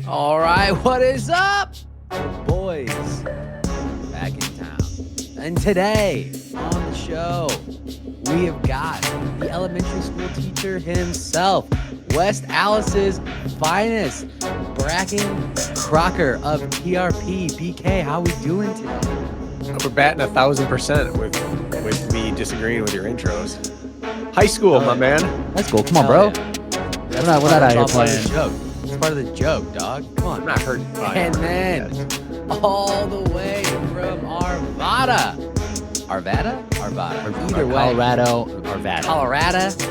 All right, what is up, boys? Back in town. And today on the show, we have got the elementary school teacher himself, West Alice's finest, Bracken Crocker of PRP. BK, how we doing today? We're batting 1,000% with me disagreeing with your intros. High school, my man. That's cool. Come on, bro. That's We're not out here playing. It's part of the joke, dog. Come on. I'm not hurting. And then all the way from Arvada. Arvada? Either way.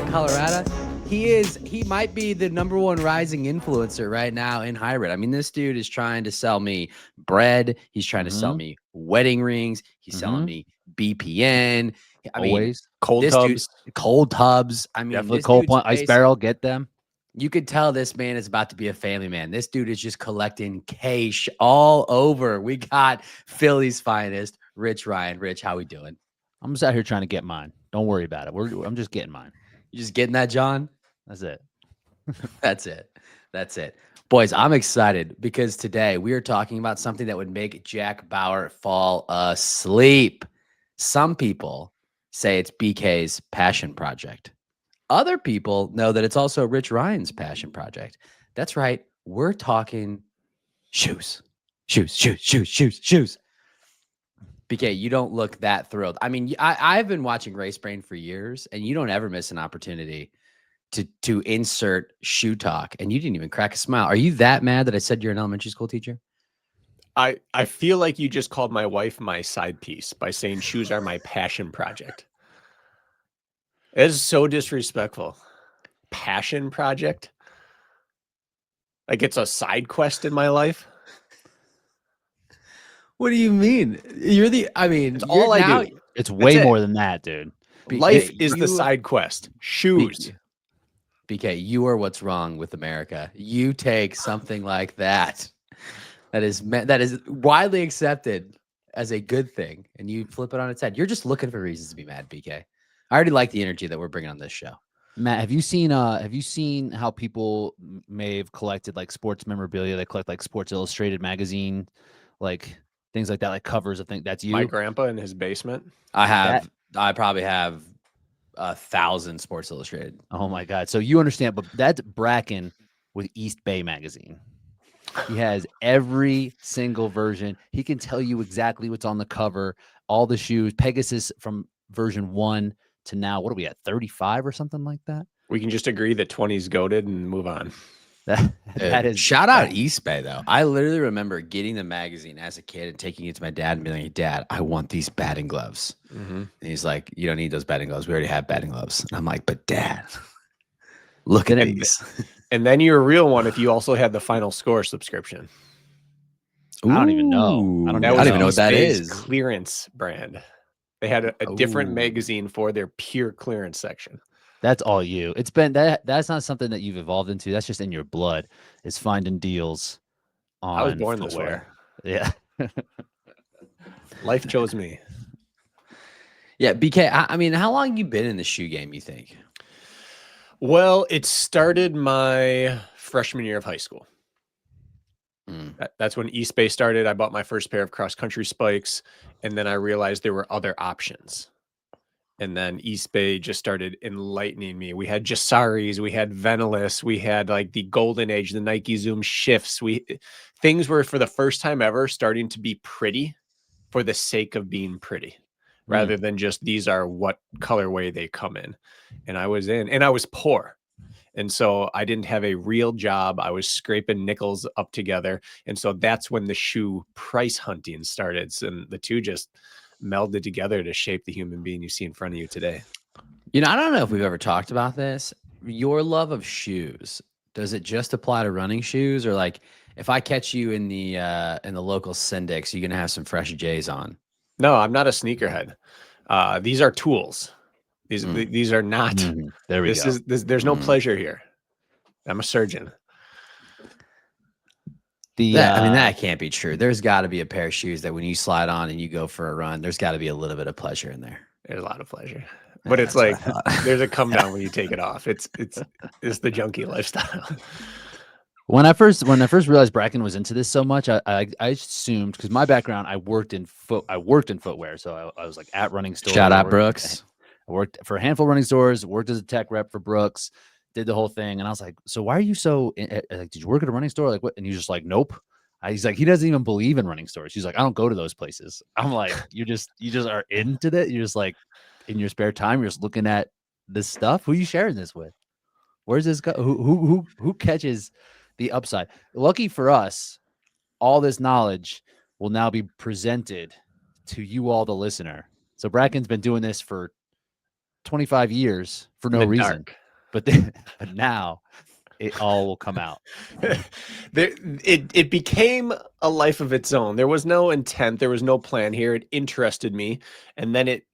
Colorado. He might be the #1 rising influencer right now in hybrid. I mean, this dude is trying to sell me bread. He's trying to sell me wedding rings. He's selling me BPN. Always. Cold tubs. I mean, Definitely cold point, ice barrel, get them. You could tell this man is about to be a family man. This dude is just collecting cash all over. We got Philly's finest, Rich Ryan. Rich, how we doing? I'm just out here trying to get mine. Don't worry about it. I'm just getting mine. You just getting that, John? That's it. That's it. Boys, I'm excited because today we are talking about something that would make Jack Bauer fall asleep. Some people say it's BK's passion project. Other people know that it's also Rich Ryan's passion project. That's right. We're talking shoes. BK, you don't look that thrilled. I mean, I've been watching Race Brain for years, and you don't ever miss an opportunity to insert shoe talk, and you didn't even crack a smile. Are you that mad that I said you're an elementary school teacher? I feel like you just called my wife my side piece by saying shoes are my passion project. It is so disrespectful. Passion project? Like it's a side quest in my life? What do you mean? It's all I do. It's way more than that, dude. Life is the side quest. Shoes. BK, you are what's wrong with America. You take something like that that is widely accepted as a good thing, and you flip it on its head. You're just looking for reasons to be mad, BK. I already like the energy that we're bringing on this show. Matt, have you seen how people may have collected like sports memorabilia? They collect like Sports Illustrated magazine, like things like that, like covers of things. That's you. My grandpa in his basement. I probably have 1,000 Sports Illustrated. Oh my God. So you understand, but that's Bracken with Eastbay magazine. He has every single version. He can tell you exactly what's on the cover, all the shoes, Pegasus from version 1 to now. What are we at, 35 or something like that? We can just agree that 20's goated and move on. That is shout out Eastbay though. I literally remember getting the magazine as a kid and taking it to my dad and being like, "Dad, I want these batting gloves." And he's like, "You don't need those batting gloves. We already have batting gloves." And I'm like, "But Dad, look at these." And then you're a real one if you also had the Final Score subscription. I don't even know. I don't even know what that is. Clearance brand. They had a different magazine for their pure clearance section. That's all you. It's been that's not something that you've evolved into. That's just in your blood. Is finding deals on I was born footwear. this way. Yeah. Life chose me. Yeah, BK, I mean, how long have you been in the shoe game, you think? Well, it started my freshman year of high school. That's when Eastbay started. I bought my first pair of cross-country spikes, and then I realized there were other options. And then Eastbay just started enlightening me. We had Jasaris, we had Venalis, we had like the golden age, the Nike Zoom shifts. Things were for the first time ever starting to be pretty for the sake of being pretty, rather than just these are what colorway they come in. And I was in, and I was poor. And so I didn't have a real job. I was scraping nickels up together. And so that's when the shoe price hunting started. And the two just melded together to shape the human being you see in front of you today. You know, I don't know if we've ever talked about this. Your love of shoes, does it just apply to running shoes? Or like if I catch you in the local Syndics, you're going to have some fresh J's on? No, I'm not a sneakerhead. These are tools. These are not. There we go. There's no pleasure here. I'm a surgeon. I mean, that can't be true. There's got to be a pair of shoes that when you slide on and you go for a run, there's got to be a little bit of pleasure in there. There's a lot of pleasure, but it's like there's a come down when you take it off. It's the junkie lifestyle. When I first realized Bracken was into this so much, I assumed, because my background, I worked in footwear, so I was like at running stores. Shout I out worked, Brooks. I worked for a handful of running stores, worked as a tech rep for Brooks, did the whole thing, and I was like, so why are you so like? Did you work at a running store? Like what? And he's just like, nope. He's like, he doesn't even believe in running stores. He's like, I don't go to those places. I'm like, you just are into that. You're just like in your spare time, you're just looking at this stuff. Who are you sharing this with? Where's this go? Who catches the upside? Lucky for us, all this knowledge will now be presented to you all, the listener. So Bracken's been doing this for 25 years for no reason, but now it all will come out. It became a life of its own. There was no intent. There was no plan here. It interested me. And then it,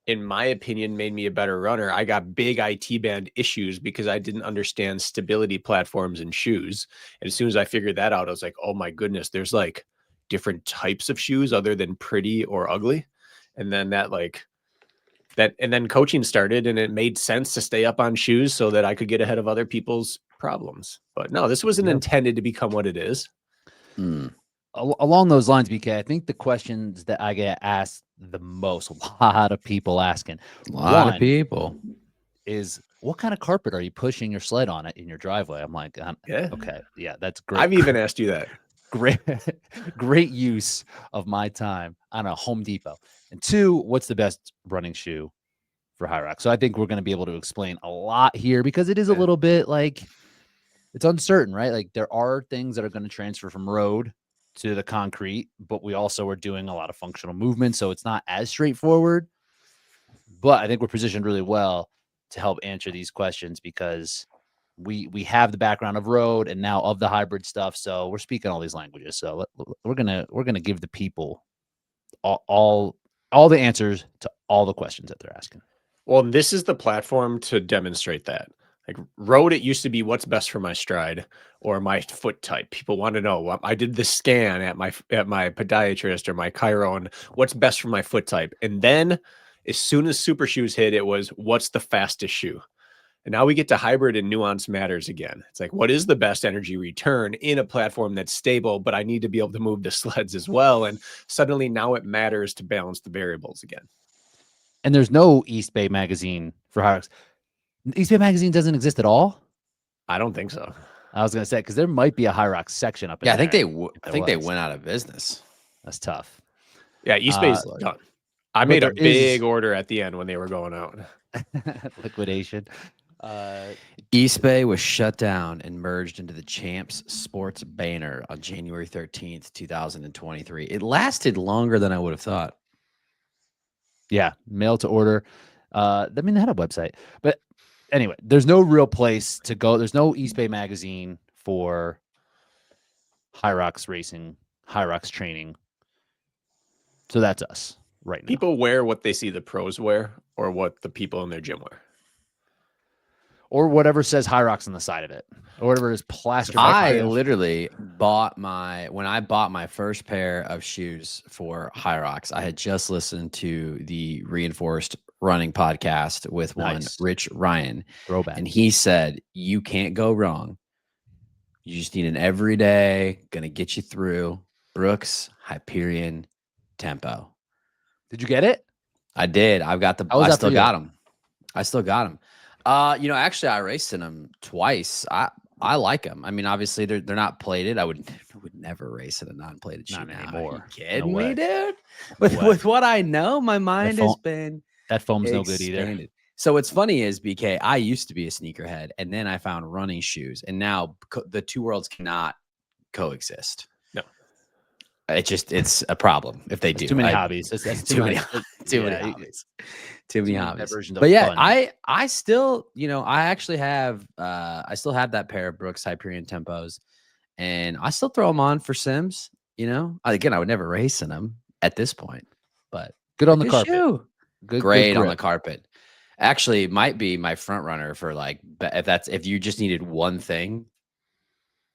in my opinion, made me a better runner. I got big IT band issues because I didn't understand stability platforms in shoes. And as soon as I figured that out, I was like, oh my goodness, there's like different types of shoes other than pretty or ugly. And then and then coaching started, and it made sense to stay up on shoes so that I could get ahead of other people's problems. But no, this wasn't intended to become what it is. Along those lines, BK, I think the questions that I get asked the most, a lot of people asking, A lot of people, is what kind of carpet are you pushing your sled on it in your driveway? I'm like, Yeah. okay, yeah, that's great. I've even asked you that. Great use of my time on a Home Depot. And two, what's the best running shoe for HYROX? So I think we're going to be able to explain a lot here, because it is a little bit like, it's uncertain, right? Like there are things that are going to transfer from road to the concrete, but we also are doing a lot of functional movement, so it's not as straightforward. But I think we're positioned really well to help answer these questions, because we have the background of road and now of the hybrid stuff, so we're speaking all these languages. So we're gonna give the people all the answers to all the questions that they're asking. Well, this is the platform to demonstrate that. Like road, it used to be what's best for my stride or my foot type. People want to know. I did the scan at my podiatrist or my chiro, and what's best for my foot type. And then as soon as super shoes hit, it was what's the fastest shoe. And now we get to hybrid, and nuance matters again. It's like, what is the best energy return in a platform that's stable, but I need to be able to move the sleds as well. And suddenly now it matters to balance the variables again. And there's no Eastbay magazine for HYROX. Eastbay magazine doesn't exist at all? I don't think so. I was going to say, because there might be a HYROX section up in yeah, I there. think they went out of business. That's tough. Yeah, Eastbay's done. I made a big order at the end when they were going out. Liquidation. Eastbay was shut down and merged into the Champs Sports banner on January 13th, 2023. It lasted longer than I would have thought. Yeah, mail to order. I mean, they had a website, but anyway, there's no real place to go. There's no Eastbay magazine for HYROX racing, HYROX training. So that's us right now. People wear what they see the pros wear, or what the people in their gym wear, or whatever says HYROX on the side of it, or whatever is plastered. I literally when I bought my first pair of shoes for HYROX, I had just listened to the Reinforced Running podcast with one Rich Ryan. Throwback. And he said, you can't go wrong. You just need an everyday, gonna get you through Brooks Hyperion Tempo. Did you get it? I did. I still got them. Actually, I raced in them twice. I like them. I mean, obviously they're not plated. I would never race in a non-plated shoe not now. anymore. Are you kidding me, dude? With what I know, my mind has been that foam's no good expanded. either. So what's funny is, BK, I used to be a sneakerhead, and then I found running shoes, and now the two worlds cannot coexist. No, it's a problem if they do. Too many hobbies. That's too many hobbies. Too many hobbies. But yeah, I still, I actually have, I still have that pair of Brooks Hyperion Tempos, and I still throw them on for sims. Again, I would never race in them at this point, but good on the carpet. Great on the carpet. Actually, might be my front runner for like, if you just needed one thing,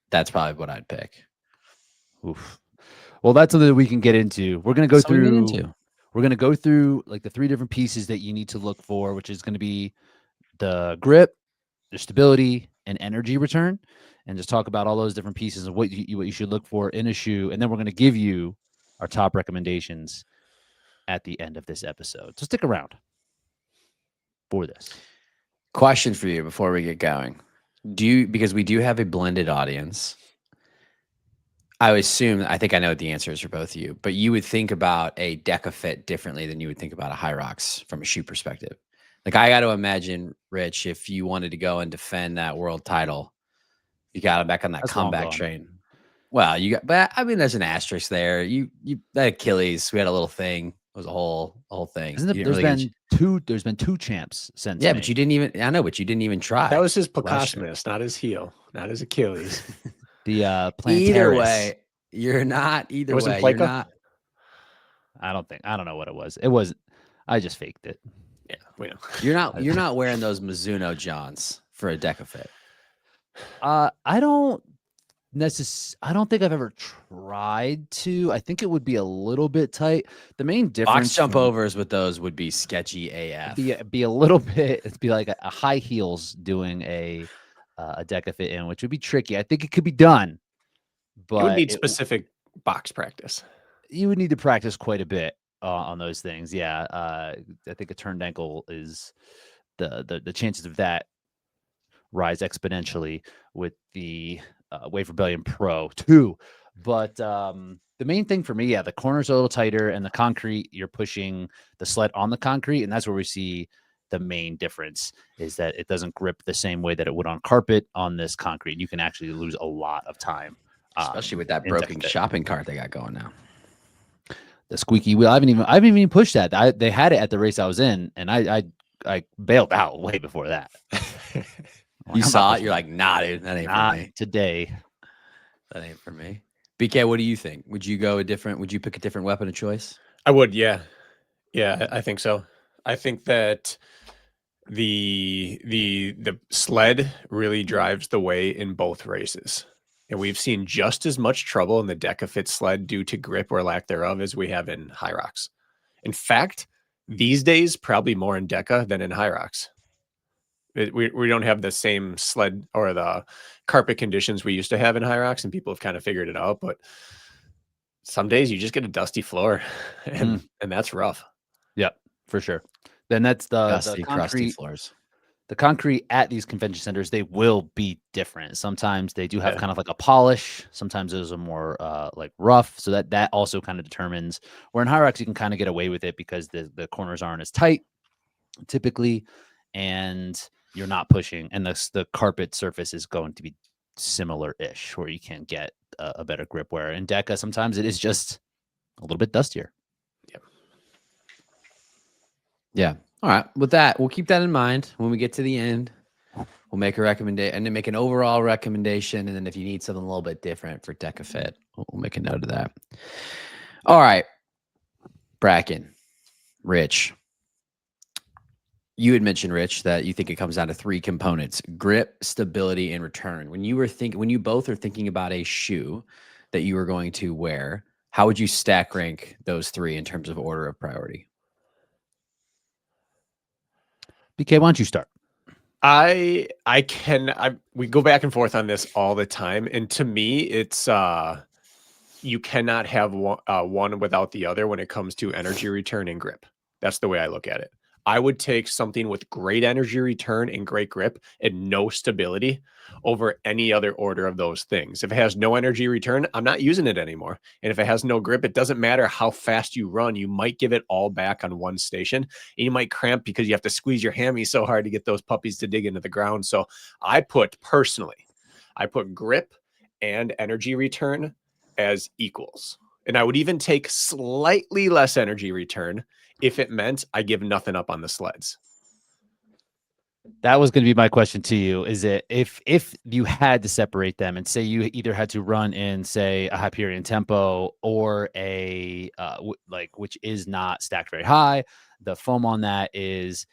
that's probably what I'd pick. Oof. Well, that's something that we can get into. We're going to go through. We're going to go through like the 3 different pieces that you need to look for, which is going to be the grip, the stability, and energy return. and just talk about all those different pieces of what you should look for in a shoe. And then we're going to give you our top recommendations at the end of this episode. So stick around for this. Question for you before we get going. Because we do have a blended audience, I think I know what the answer is for both of you, but you would think about a DEKA fit differently than you would think about a HYROX from a shoe perspective. Like, I got to imagine, Rich, if you wanted to go and defend that world title, you got him back on that That's long comeback gone. train. Well, but I mean, there's an asterisk there. You that Achilles, we had a little thing. It was a whole thing. There's been two champs since. Yeah, me. but you didn't even. I know, but you didn't even try. That was his last year. Placosmus, not his heel, not his Achilles. The Plantaris. Either way, you're not. Either It wasn't way, you're Pleca? not. I don't know what it was. It was. I just faked it. Yeah, we know. You're not wearing those Mizuno Johns for a DEKA fit. I don't think I've ever tried to. I think it would be a little bit tight. The main difference Box jump overs with those would be sketchy AF. Be a little bit. It'd be like a high heels doing a DEKA fit in, which would be tricky. I think it could be done, but you would need specific box practice. You would need to practice quite a bit on those things. Yeah, I think a turned ankle is the chances of that rise exponentially with the Wave Rebellion Pro 2. But the main thing for me, the corners are a little tighter, and the concrete, you're pushing the sled on the concrete, and that's where we see the main difference is that it doesn't grip the same way that it would on carpet on this concrete. You can actually lose a lot of time, especially with that broken shopping cart they got going now. The squeaky wheel. I haven't even pushed that. They had it at the race I was in, and I bailed out way before that. You saw it, you're like, nah, dude, that ain't for me today. That ain't for me. BK, what do you think? Would you pick a different weapon of choice? I would, yeah. Yeah, I think so. I think that the sled really drives the way in both races. And we've seen just as much trouble in the DEKA fit sled due to grip or lack thereof as we have in HYROX. In fact, these days, probably more in DEKA than in HYROX. We don't have the same sled or the carpet conditions we used to have in HYROX, and people have kind of figured it out. But some days you just get a dusty floor, and that's rough. Yep, for sure. Then that's the dusty, crusty floors. The concrete at these convention centers, they will be different. Sometimes they do have kind of like a polish. Sometimes those are more like rough. So that also kind of determines where in HYROX you can kind of get away with it because the corners aren't as tight typically, and you're not pushing, and the carpet surface is going to be similar-ish where you can get a better grip. Where in DEKA, sometimes it is just a little bit dustier. Yeah. All right. With that, we'll keep that in mind when we get to the end. We'll make a recommendation and then make an overall recommendation. And then if you need something a little bit different for DEKA fit, we'll make a note of that. All right. Bracken, Rich. You had mentioned, Rich, that you think it comes down to 3 components: grip, stability, and return. When you both are thinking about a shoe that you are going to wear, how would you stack rank those 3 in terms of order of priority? BK, why don't you start? We go back and forth on this all the time. And to me, it's you cannot have one without the other when it comes to energy return and grip. That's the way I look at it. I would take something with great energy return and great grip and no stability over any other order of those things. If it has no energy return, I'm not using it anymore. And if it has no grip, it doesn't matter how fast you run. You might give it all back on one station, and you might cramp because you have to squeeze your hammy so hard to get those puppies to dig into the ground. So I put grip and energy return as equals. And I would even take slightly less energy return if it meant I give nothing up on the sleds. That was going to be my question to you. Is it if you had to separate them and say you either had to run in, say, a Hyperion tempo or a which is not stacked very high, the foam on that it's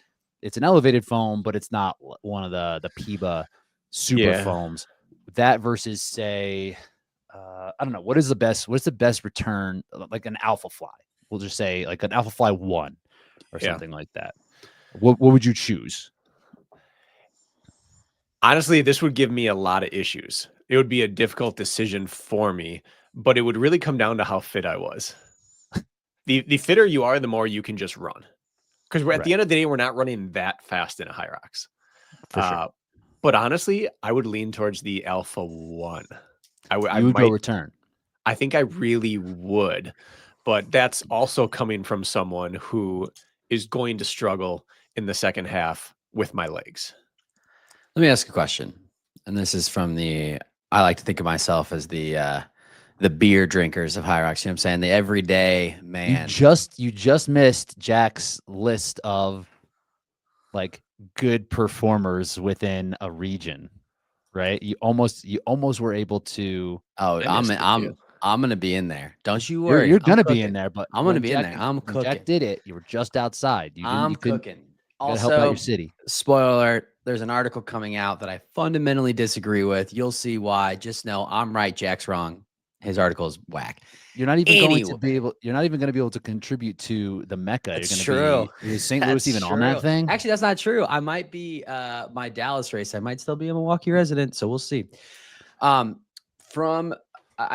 an elevated foam, but it's not one of the PIBA super foams. That versus, say, I don't know, what's the best return, like an Alpha Fly? We'll just say like an Alpha Fly 1 or something like that. What would you choose? Honestly, this would give me a lot of issues. it would be a difficult decision for me, but it would really come down to how fit I was. The fitter you are, the more you can just run. Because at the end of the day, we're not running that fast in a HYROX. For sure. But honestly, I would lean towards the Alpha 1. You would go return. I think I really would. But that's also coming from someone who is going to struggle in the second half with my legs. Let me ask a question. And this is from I like to think of myself as the beer drinkers of HYROX. You know what I'm saying? The everyday man. You just missed Jack's list of like good performers within a region, right? You almost were able to. Oh, I'm gonna be in there. Don't you worry. You're gonna be in there, but I'm gonna be in there. I'm cooking. Jack did it. You were just outside. I'm cooking. Also, help out your city. Spoiler alert, there's an article coming out that I fundamentally disagree with. You'll see why. Just know I'm right, Jack's wrong. His article is whack. You're not even going to be able. You're not even going to be able to contribute to the Mecca. It's you're going to be. Is St. Louis even on that thing? Actually, that's not true. I might be my Dallas race. I might still be a Milwaukee resident, so we'll see. I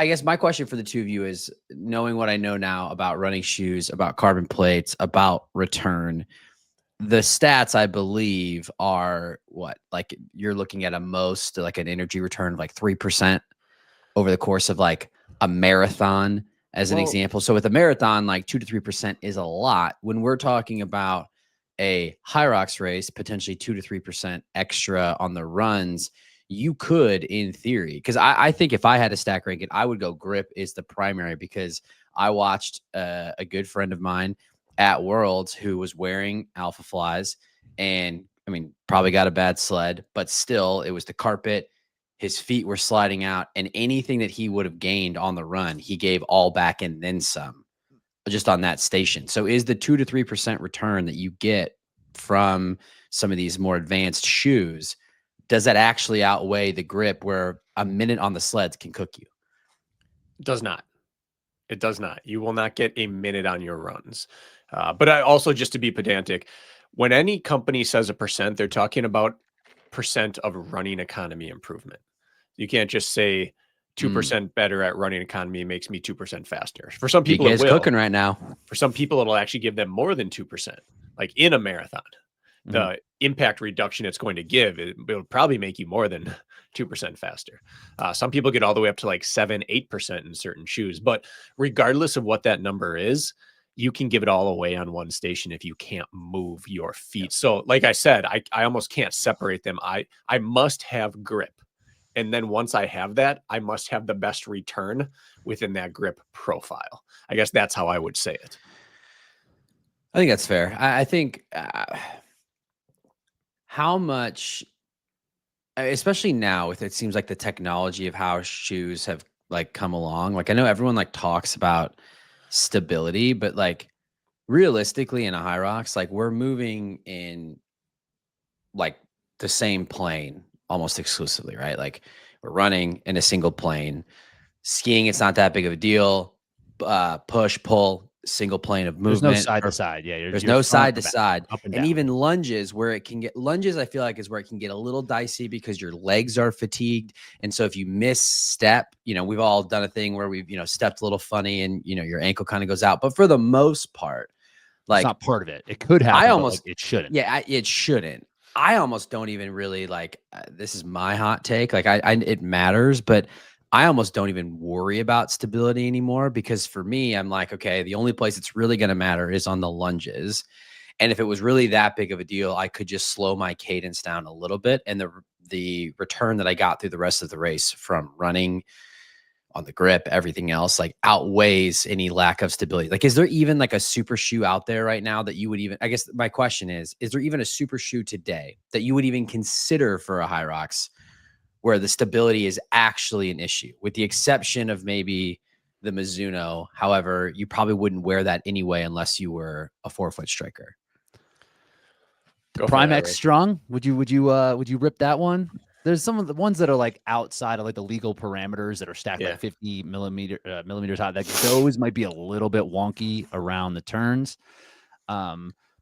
guess my question for the two of you is, knowing what I know now about running shoes, about carbon plates, about return. The stats, I believe, are what? Like you're looking at most like an energy return of like 3% over the course of like a marathon as an example. So with a marathon, like 2 to 3% is a lot. When we're talking about a HYROX race, potentially 2 to 3% extra on the runs, you could, in theory, because I think if I had to stack rank it, I would go grip is the primary, because I watched a good friend of mine at Worlds who was wearing Alpha Flies, and I mean, probably got a bad sled, but still it was the carpet. His feet were sliding out, and anything that he would have gained on the run, he gave all back and then some just on that station. So is the 2 to 3% return that you get from some of these more advanced shoes, does that actually outweigh the grip where a minute on the sleds can cook you? It does not. It does not. You will not get a minute on your runs. But I also, just to be pedantic, when any company says a percent, they're talking about percent of running economy improvement. You can't just say 2% better at running economy makes me 2% faster. For some people, it's cooking right now. For some people, it'll actually give them more than 2%. Like in a marathon, the impact reduction it's going to give, it'll probably make you more than 2% faster. Some people get all the way up to like 7-8% in certain shoes. But regardless of what that number is, you can give it all away on one station if you can't move your feet. So like I said, I almost can't separate them. I must have grip. And then once I have that, I must have the best return within that grip profile. I guess that's how I would say it. I think that's fair. I think how much, especially now with, it seems like the technology of how shoes have like come along. Like I know everyone like talks about stability, but like realistically in a HYROX, like we're moving in like the same plane almost exclusively, right? Like we're running in a single plane. Skiing, it's not that big of a deal. Push, pull, single plane of movement. There's no side to side. Yeah, there's no side to side. Up and down. down. Even lunges, where it can get lunges, I feel like is where it can get a little dicey because your legs are fatigued. And so if you misstep, we've all done a thing where we've, stepped a little funny and, your ankle kind of goes out. But for the most part, like, it's not part of it. It could happen. But it shouldn't. Yeah, it shouldn't. I almost don't even really like, this is my hot take. Like it matters, but I almost don't even worry about stability anymore, because for me, I'm like, okay, the only place it's really going to matter is on the lunges. And if it was really that big of a deal, I could just slow my cadence down a little bit. And the return that I got through the rest of the race from running on the grip, everything else, like outweighs any lack of stability. Like, is there even like a super shoe out there right now that you would even, I guess my question is there even a super shoe today that you would even consider for a HYROX where the stability is actually an issue, with the exception of maybe the Mizuno? However, you probably wouldn't wear that anyway unless you were a 4-foot striker. Prime X Strong. Would you rip that one? There's some of the ones that are like outside of like the legal parameters that are stacked like 50 millimeters high. Like those might be a little bit wonky around the turns.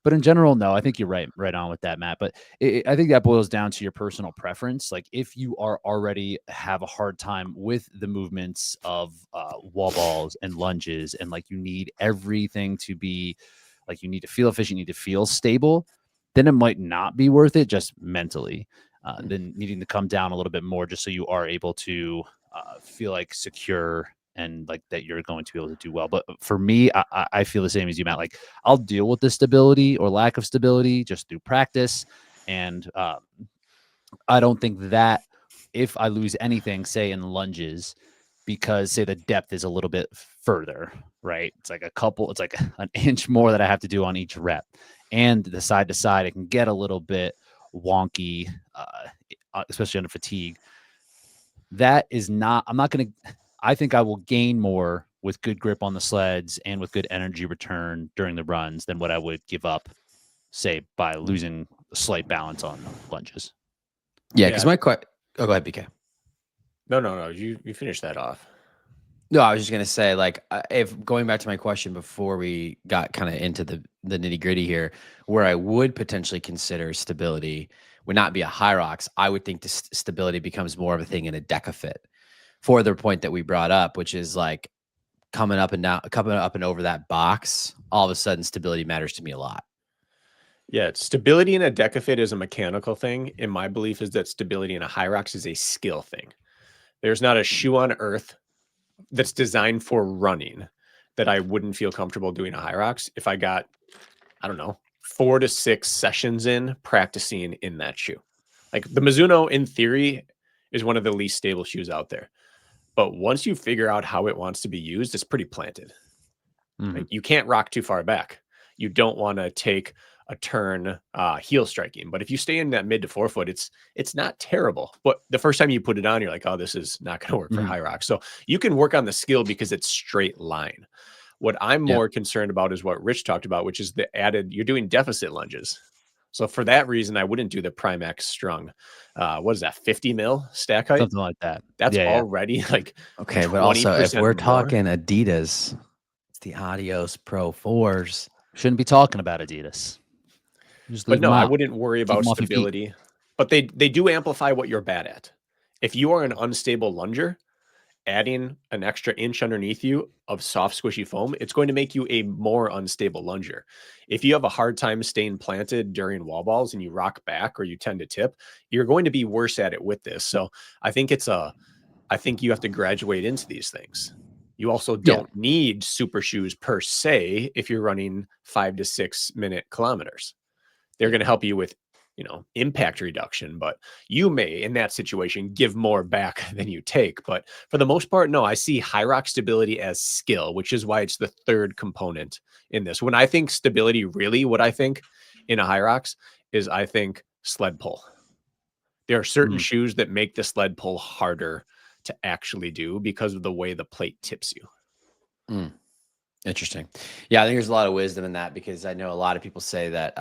But in general, no, I think you're right on with that, Matt. But I think that boils down to your personal preference. Like if you are already have a hard time with the movements of wall balls and lunges, and like you need everything to be like you need to feel efficient, you need to feel stable, then it might not be worth it just mentally. Then needing to come down a little bit more just so you are able to feel like secure and like that you're going to be able to do well. But for me, I feel the same as you, Matt. Like I'll deal with the stability or lack of stability just through practice. And I don't think that if I lose anything, say in lunges, because say the depth is a little bit further, right? It's like it's like an inch more that I have to do on each rep. And the side to side, it can get a little bit wonky, especially under fatigue. That is not, I'm not going to, I think I will gain more with good grip on the sleds and with good energy return during the runs than what I would give up, say, by losing a slight balance on lunges. Yeah, because my question. Oh, go ahead, BK. No. You finish that off. No, I was just gonna say, like, if going back to my question before we got kind of into the nitty gritty here, where I would potentially consider stability would not be a HYROX. I would think the stability becomes more of a thing in a DEKA fit. For the point that we brought up, which is like coming up and over that box, all of a sudden stability matters to me a lot. Yeah, stability in a DEKA fit is a mechanical thing. And my belief is that stability in a HYROX is a skill thing. There's not a shoe on earth that's designed for running that I wouldn't feel comfortable doing a HYROX if I got, I don't know, 4 to 6 sessions in practicing in that shoe. Like the Mizuno in theory is one of the least stable shoes out there. But once you figure out how it wants to be used, it's pretty planted. Like you can't rock too far back. You don't want to take a turn heel striking. But if you stay in that mid to forefoot, it's not terrible. But the first time you put it on, you're like, oh, this is not going to work for HYROX. So you can work on the skill because it's straight line. What I'm more concerned about is what Rich talked about, which is the added, you're doing deficit lunges. So for that reason, I wouldn't do the Primax strung. What is that, 50 mil stack height? Something like that. That's already like okay. But also, if we're more. talking Adidas, it's the Adios Pro 4s. Shouldn't be talking about Adidas. But no, I wouldn't worry about stability. But they do amplify what you're bad at. If you are an unstable lunger, adding an extra inch underneath you of soft, squishy foam, it's going to make you a more unstable lunger. If you have a hard time staying planted during wall balls and you rock back or you tend to tip, you're going to be worse at it with this. So I think I think you have to graduate into these things. You also don't need super shoes per se if you're running 5 to 6 minute kilometers. They're going to help you with, impact reduction, but you may in that situation give more back than you take. But for the most part, no, I see HYROX stability as skill, which is why it's the third component in this. When I think stability, really what I think in a HYROX is I think sled pull. There are certain shoes that make the sled pull harder to actually do because of the way the plate tips you. Interesting. Yeah, I think there's a lot of wisdom in that because I know a lot of people say that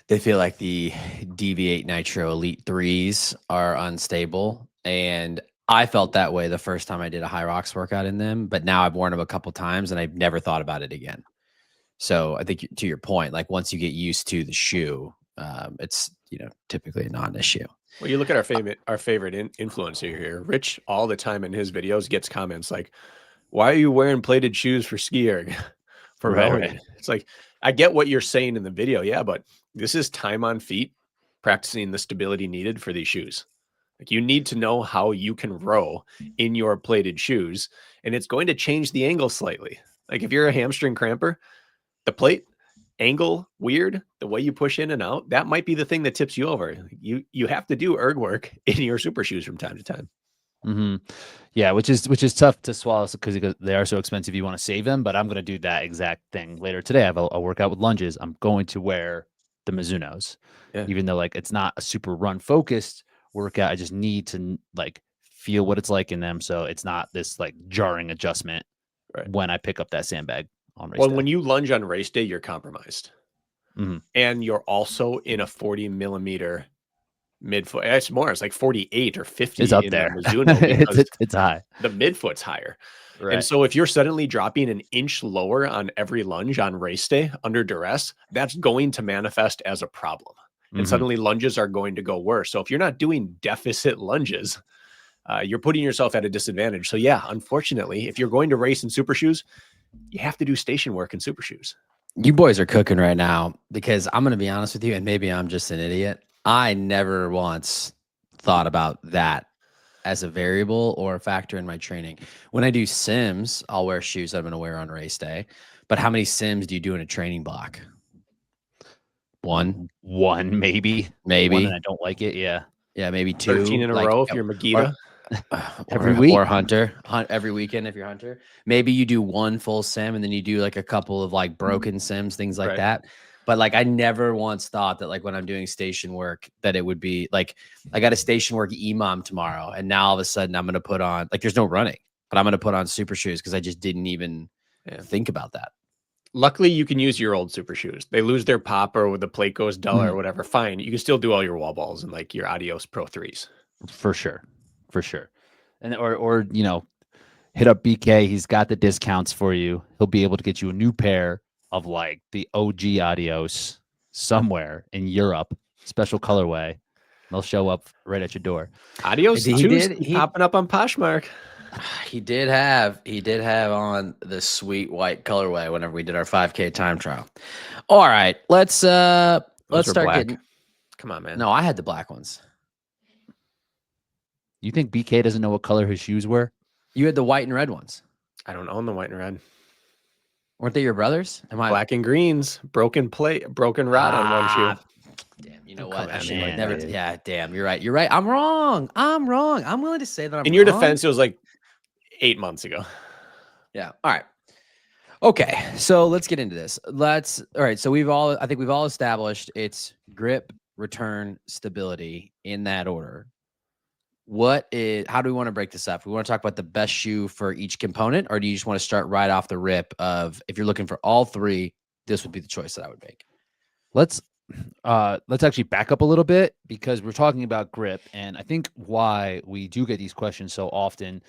they feel like the DV8 Nitro Elite 3s are unstable. And I felt that way the first time I did a HYROX workout in them, but now I've worn them a couple times and I've never thought about it again. So I think to your point, like once you get used to the shoe, it's, typically a non-issue. Well, you look at our favorite influencer here, Rich, all the time in his videos gets comments like, why are you wearing plated shoes for skiing? For rowing. Right. It's like, I get what you're saying in the video. Yeah, but this is time on feet, practicing the stability needed for these shoes. Like you need to know how you can row in your plated shoes, and it's going to change the angle slightly. Like if you're a hamstring cramper, the plate angle weird, the way you push in and out, that might be the thing that tips you over. You have to do erg work in your super shoes from time to time. Yeah, which is tough to swallow because they are so expensive. You want to save them, but I'm going to do that exact thing later today. I have a workout with lunges. I'm going to wear the Mizunos, even though like it's not a super run focused workout. I just need to like feel what it's like in them, so it's not this like jarring adjustment when I pick up that sandbag on race day. When you lunge on race day, you're compromised, and you're also in a 40 millimeter midfoot. It's more. It's like 48 or 50 It's up in there. the Mizuno because It's high. the midfoot's higher. Right. And so if you're suddenly dropping an inch lower on every lunge on race day under duress, that's going to manifest as a problem. And suddenly lunges are going to go worse. So if you're not doing deficit lunges, you're putting yourself at a disadvantage. So yeah, unfortunately, if you're going to race in super shoes, you have to do station work in super shoes. You boys are cooking right now because I'm going to be honest with you, and maybe I'm just an idiot. I never once thought about that as a variable or a factor in my training. When I do sims, I'll wear shoes that I'm going to wear on race day. But how many sims do you do in a training block? One, maybe. maybe. One, and I don't like it. Yeah. Yeah, maybe two. 13 in a row if you're Magita. Every week or hunter, every weekend if you're hunter. Maybe you do one full sim and then you do like a couple of like broken sims, things like that. But like I never once thought that like when I'm doing station work that it would be like I got a station work EMOM tomorrow and now all of a sudden I'm going to put on like there's no running, but I'm going to put on super shoes because I just didn't even think about that. Luckily, you can use your old super shoes. They lose their pop or the plate goes dull or whatever. Fine. You can still do all your wall balls and like your Adios Pro 3s. For sure. And or you know, hit up BK. He's got the discounts for you. He'll be able to get you a new pair of like the OG Adios somewhere in Europe, special colorway. They'll show up right at your door. Adios He 2s did- popping up on Poshmark. He did have on the sweet white colorway whenever we did our 5K time trial. All right, let's start getting. Come on, man. No, I had the black ones. You think BK doesn't know what color his shoes were? You had the white and red ones. I don't own the white and red. Weren't they your brothers? Am I Black and greens, broken rod on one shoe. Damn, you know come what? I on, should man. like never. Yeah, damn, you're right. You're right. I'm wrong. I'm willing to say that I'm In your wrong. defense, it was like 8 months ago. Yeah. All right. Okay. So let's get into this. All right. So I think we've all established it's grip, return, stability in that order. How do we want to break this up? We want to talk about the best shoe for each component, or do you just want to start right off the rip of if you're looking for all three, this would be the choice that I would make? Let's actually back up a little bit because we're talking about grip, and I think why we do get these questions so often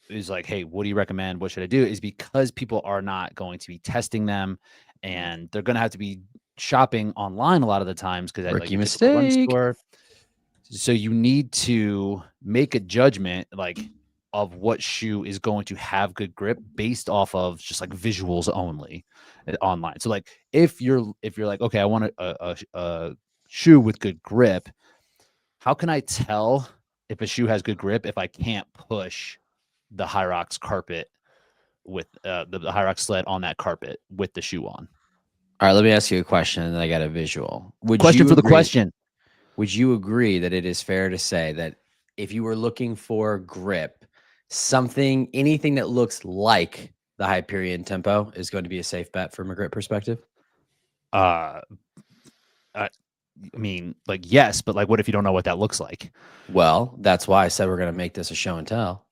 is like, hey, what do you recommend? What should I do? Is because people are not going to be testing them and they're going to have to be shopping online a lot of the times because Rookie like a run mistake. store. So you need to make a judgment like of what shoe is going to have good grip based off of just like visuals only online. So like if you're like, okay, I want a shoe with good grip, how can I tell if a shoe has good grip if I can't push the HYROX carpet with the HYROX sled on that carpet with the shoe on? All right, let me ask you a question, and then I got a visual. Question for the question. Would you agree that it is fair to say that if you were looking for grip, anything that looks like the Hyperion Tempo is going to be a safe bet from a grip perspective? I mean, like, yes, but like, what if you don't know what that looks like? Well, that's why I said we're going to make this a show and tell.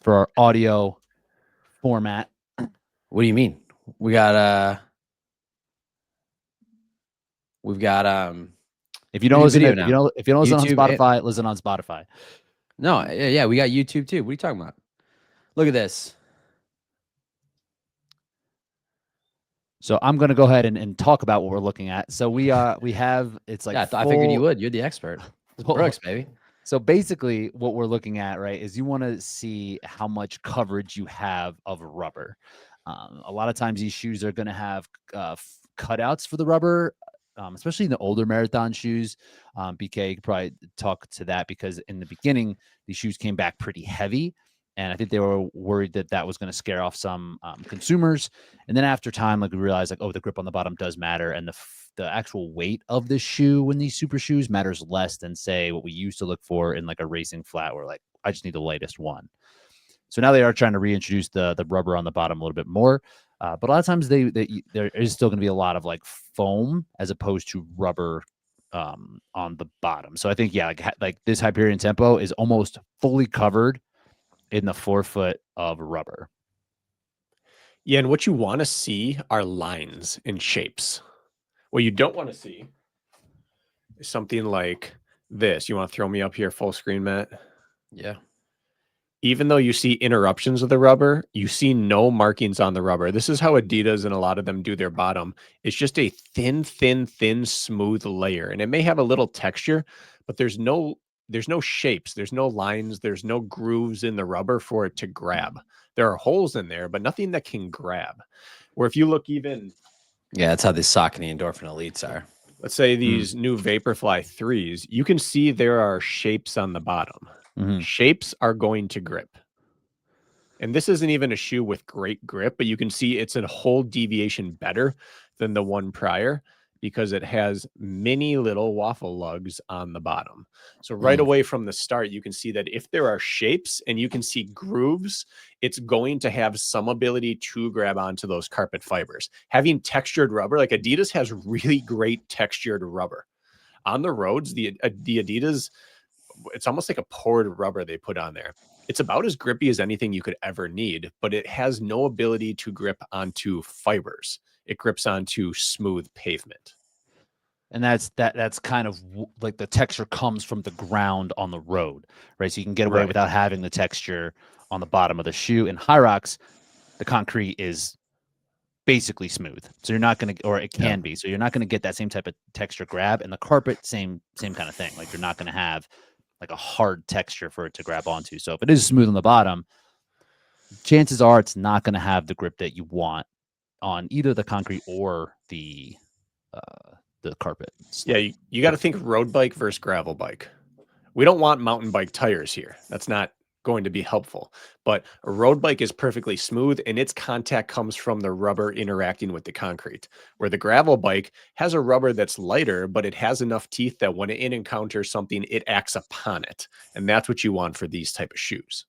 For our audio format. What do you mean? We've got if you don't listen video to, now. if you don't listen YouTube on Spotify, listen on Spotify. No, yeah, we got YouTube too. What are you talking about? Look at this. So I'm going to go ahead and talk about what we're looking at. So we have, it's like, Yeah, I figured you would. You're the expert. Brooks, baby. So basically what we're looking at, right, is you want to see how much coverage you have of rubber. A lot of times these shoes are going to have cutouts for the rubber, especially in the older marathon shoes. BK could probably talk to that because in the beginning, these shoes came back pretty heavy. And I think they were worried that that was going to scare off some consumers. And then after time, like we realized, like, oh, the grip on the bottom does matter, and the actual weight of the shoe in these super shoes matters less than say what we used to look for in like a racing flat, where like I just need the lightest one. So now they are trying to reintroduce the rubber on the bottom a little bit more, but a lot of times there is still going to be a lot of like foam as opposed to rubber on the bottom. So I think like this Hyperion Tempo is almost fully covered in the forefoot of rubber. Yeah, and what you want to see are lines and shapes. What you don't want to see something like this. You want to throw me up here full screen, Matt? Yeah. Even though you see interruptions of the rubber, you see no markings on the rubber. This is how Adidas and a lot of them do their bottom. It's just a thin, smooth layer. And it may have a little texture, but there's no shapes, there's no lines, there's no grooves in the rubber for it to grab. There are holes in there, but nothing that can grab. Or if you look even, Yeah, that's how the Saucony Endorphin Elites are. let's say these new Vaporfly 3s, you can see there are shapes on the bottom. Shapes are going to grip. And this isn't even a shoe with great grip, but you can see it's a whole deviation better than the one prior because it has many little waffle lugs on the bottom. So right away from the start, you can see that if there are shapes and you can see grooves, it's going to have some ability to grab onto those carpet fibers. Having textured rubber, like Adidas has really great textured rubber. On the roads, the Adidas, it's almost like a poured rubber they put on there. It's about as grippy as anything you could ever need, but it has no ability to grip onto fibers. It grips onto smooth pavement. And that's kind of like the texture comes from the ground on the road, right? So you can get away without having the texture on the bottom of the shoe. In HYROX, the concrete is basically smooth, so you're not going to, or it can be, so you're not going to get that same type of texture grab. And the carpet, same kind of thing. Like you're not going to have like a hard texture for it to grab onto. So if it is smooth on the bottom, chances are it's not going to have the grip that you want on either the concrete or the carpet. Yeah, you got to think road bike versus gravel bike. We don't want mountain bike tires here. That's not going to be helpful. But a road bike is perfectly smooth and its contact comes from the rubber interacting with the concrete, where the gravel bike has a rubber that's lighter, but it has enough teeth that when it encounters something, it acts upon it. And that's what you want for these type of shoes.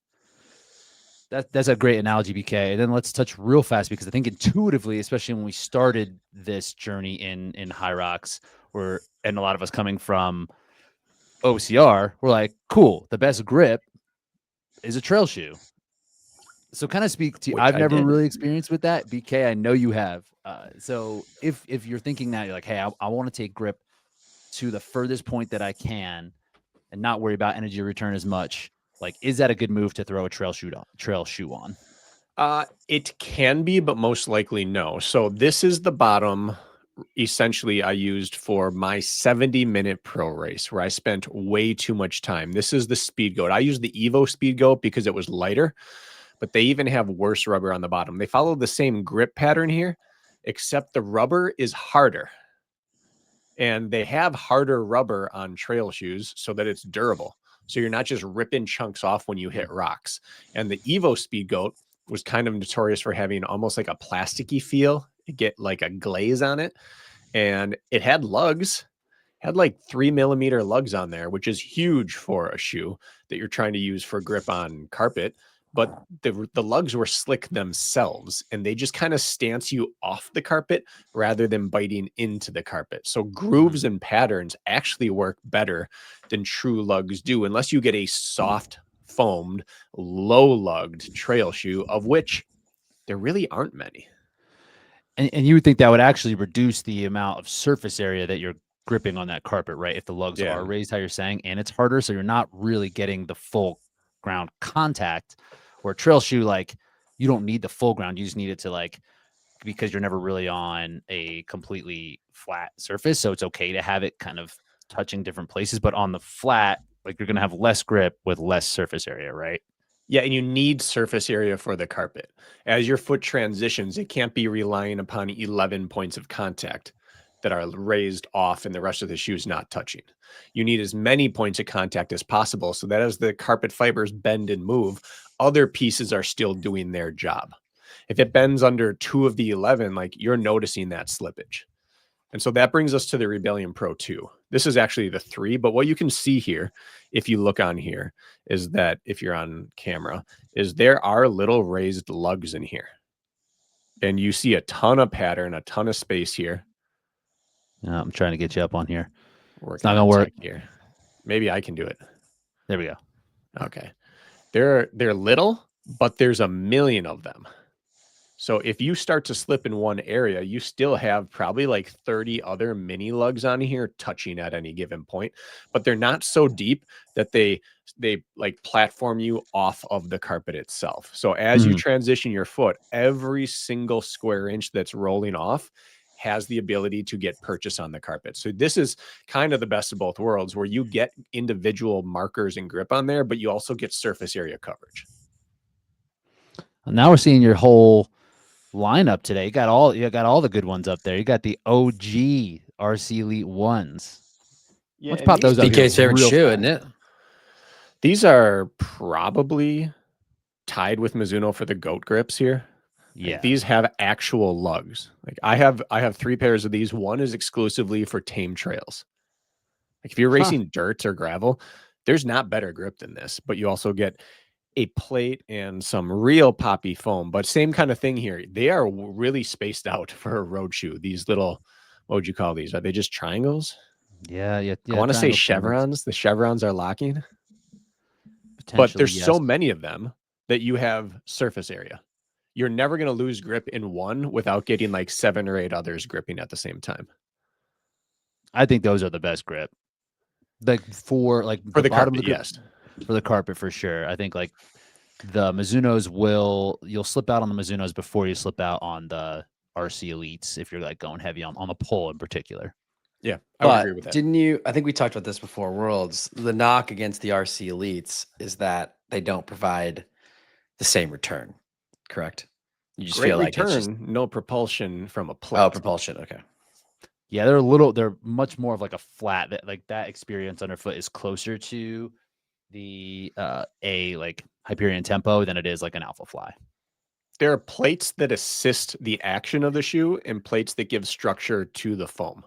That's a great analogy, BK. And then let's touch real fast, because I think intuitively, especially when we started this journey in HYROX, and a lot of us coming from OCR, we're like, cool, the best grip is a trail shoe. So kind of speak to, I've never really experienced with that. BK, I know you have. So if you're thinking that, you're like, hey, I want to take grip to the furthest point that I can and not worry about energy return as much, like, is that a good move to throw a trail shoe on? It can be, but most likely no. So this is the bottom. Essentially, I used for my 70-minute pro race where I spent way too much time. This is the Speed Goat. I used the Evo Speed Goat because it was lighter, but they even have worse rubber on the bottom. They follow the same grip pattern here, except the rubber is harder. And they have harder rubber on trail shoes so that it's durable. So you're not just ripping chunks off when you hit rocks. And the Evo Speed Goat was kind of notorious for having almost like a plasticky feel. You get like a glaze on it. And it had lugs, had like 3mm lugs on there, which is huge for a shoe that you're trying to use for grip on carpet. But the lugs were slick themselves, and they just kind of stance you off the carpet rather than biting into the carpet. So grooves and patterns actually work better than true lugs do, unless you get a soft foamed, low lugged trail shoe, of which there really aren't many. And you would think that would actually reduce the amount of surface area that you're gripping on that carpet, right? If the lugs are raised, how you're saying, and it's harder, so you're not really getting the full ground contact. Or a trail shoe, like, you don't need the full ground, you just need it to, like, because you're never really on a completely flat surface, so it's okay to have it kind of touching different places. But on the flat, like, you're gonna have less grip with less surface area, right? Yeah, and you need surface area for the carpet. As your foot transitions, it can't be relying upon 11 points of contact that are raised off and the rest of the shoe is not touching. You need as many points of contact as possible so that as the carpet fibers bend and move, other pieces are still doing their job. If it bends under 2 of the 11, like, you're noticing that slippage. And so that brings us to the Rebellion Pro 2. This is actually the 3, but what you can see here, if you look on here, is that if you're on camera, is there are little raised lugs in here. And you see a ton of pattern, a ton of space here. I'm trying to get you up on here. It's not going to work here. Maybe I can do it. There we go. Okay. They're little, but there's a million of them. So if you start to slip in one area, you still have probably like 30 other mini lugs on here touching at any given point, but they're not so deep that they like platform you off of the carpet itself. So as you transition your foot, every single square inch that's rolling off has the ability to get purchase on the carpet. So this is kind of the best of both worlds, where you get individual markers and grip on there, but you also get surface area coverage. Now we're seeing your whole lineup today. You got all the good ones up there. You got the OG RC Elite ones. Yeah, Let's pop those up here BK's favorite real shoe, fast. isn't it? These are probably tied with Mizuno for the GOAT grips here. Yeah. Like, these have actual lugs. Like I have 3 pairs of these. One is exclusively for tame trails. Like if you're racing dirt or gravel, there's not better grip than this, but you also get a plate and some real poppy foam. But same kind of thing here. They are really spaced out for a road shoe. These little, what would you call these? Are they just triangles? Yeah. I want to say triangle symbols. chevrons. The chevrons are locking. But Potentially, there's yes. so many of them that you have surface area. You're never going to lose grip in one without getting like 7 or 8 others gripping at the same time. I think those are the best grip. Like for For the bottom carpet, of the grip, yes. For the carpet for sure. I think like the Mizunos you'll slip out on the Mizunos before you slip out on the RC Elites if you're like going heavy on the pull in particular. Yeah, I would agree with that. Didn't you? I think we talked about this before. Worlds. The knock against the RC Elites is that they don't provide the same return. Correct. You just Great feel like return, it's just no propulsion from a plate. propulsion. Okay. Yeah, they're much more of like a flat, that experience underfoot is closer to the a like Hyperion Tempo than it is like an Alpha Fly. There are plates that assist the action of the shoe and plates that give structure to the foam.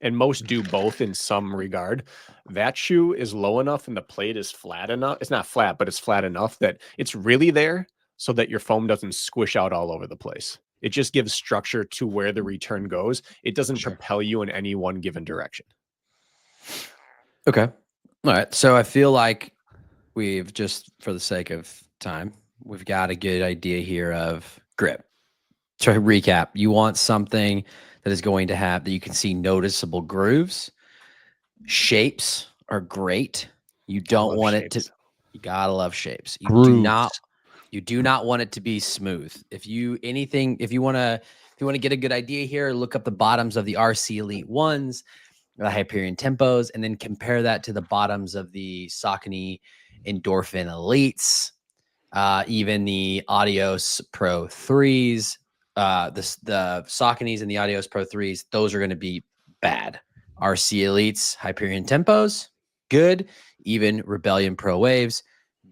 And most do both in some regard. That shoe is low enough and the plate is flat enough. It's not flat, but it's flat enough that it's really there so that your foam doesn't squish out all over the place. It just gives structure to where the return goes. It doesn't propel you in any one given direction. Okay. All right. So I feel like we've just, for the sake of time, we've got a good idea here of grip. To recap, you want something that is going to have that you can see noticeable grooves. Shapes are great. You don't want it to. You gotta love shapes. You do not want it to be smooth. If you want to get a good idea here, look up the bottoms of the RC Elite ones, the Hyperion Tempos, and then compare that to the bottoms of the Saucony Endorphin Elites, even the Adios Pro 3s, the Sauconys and the Adios Pro 3s. Those are going to be bad. RC Elites, Hyperion Tempos, good. Even Rebellion Pro Waves,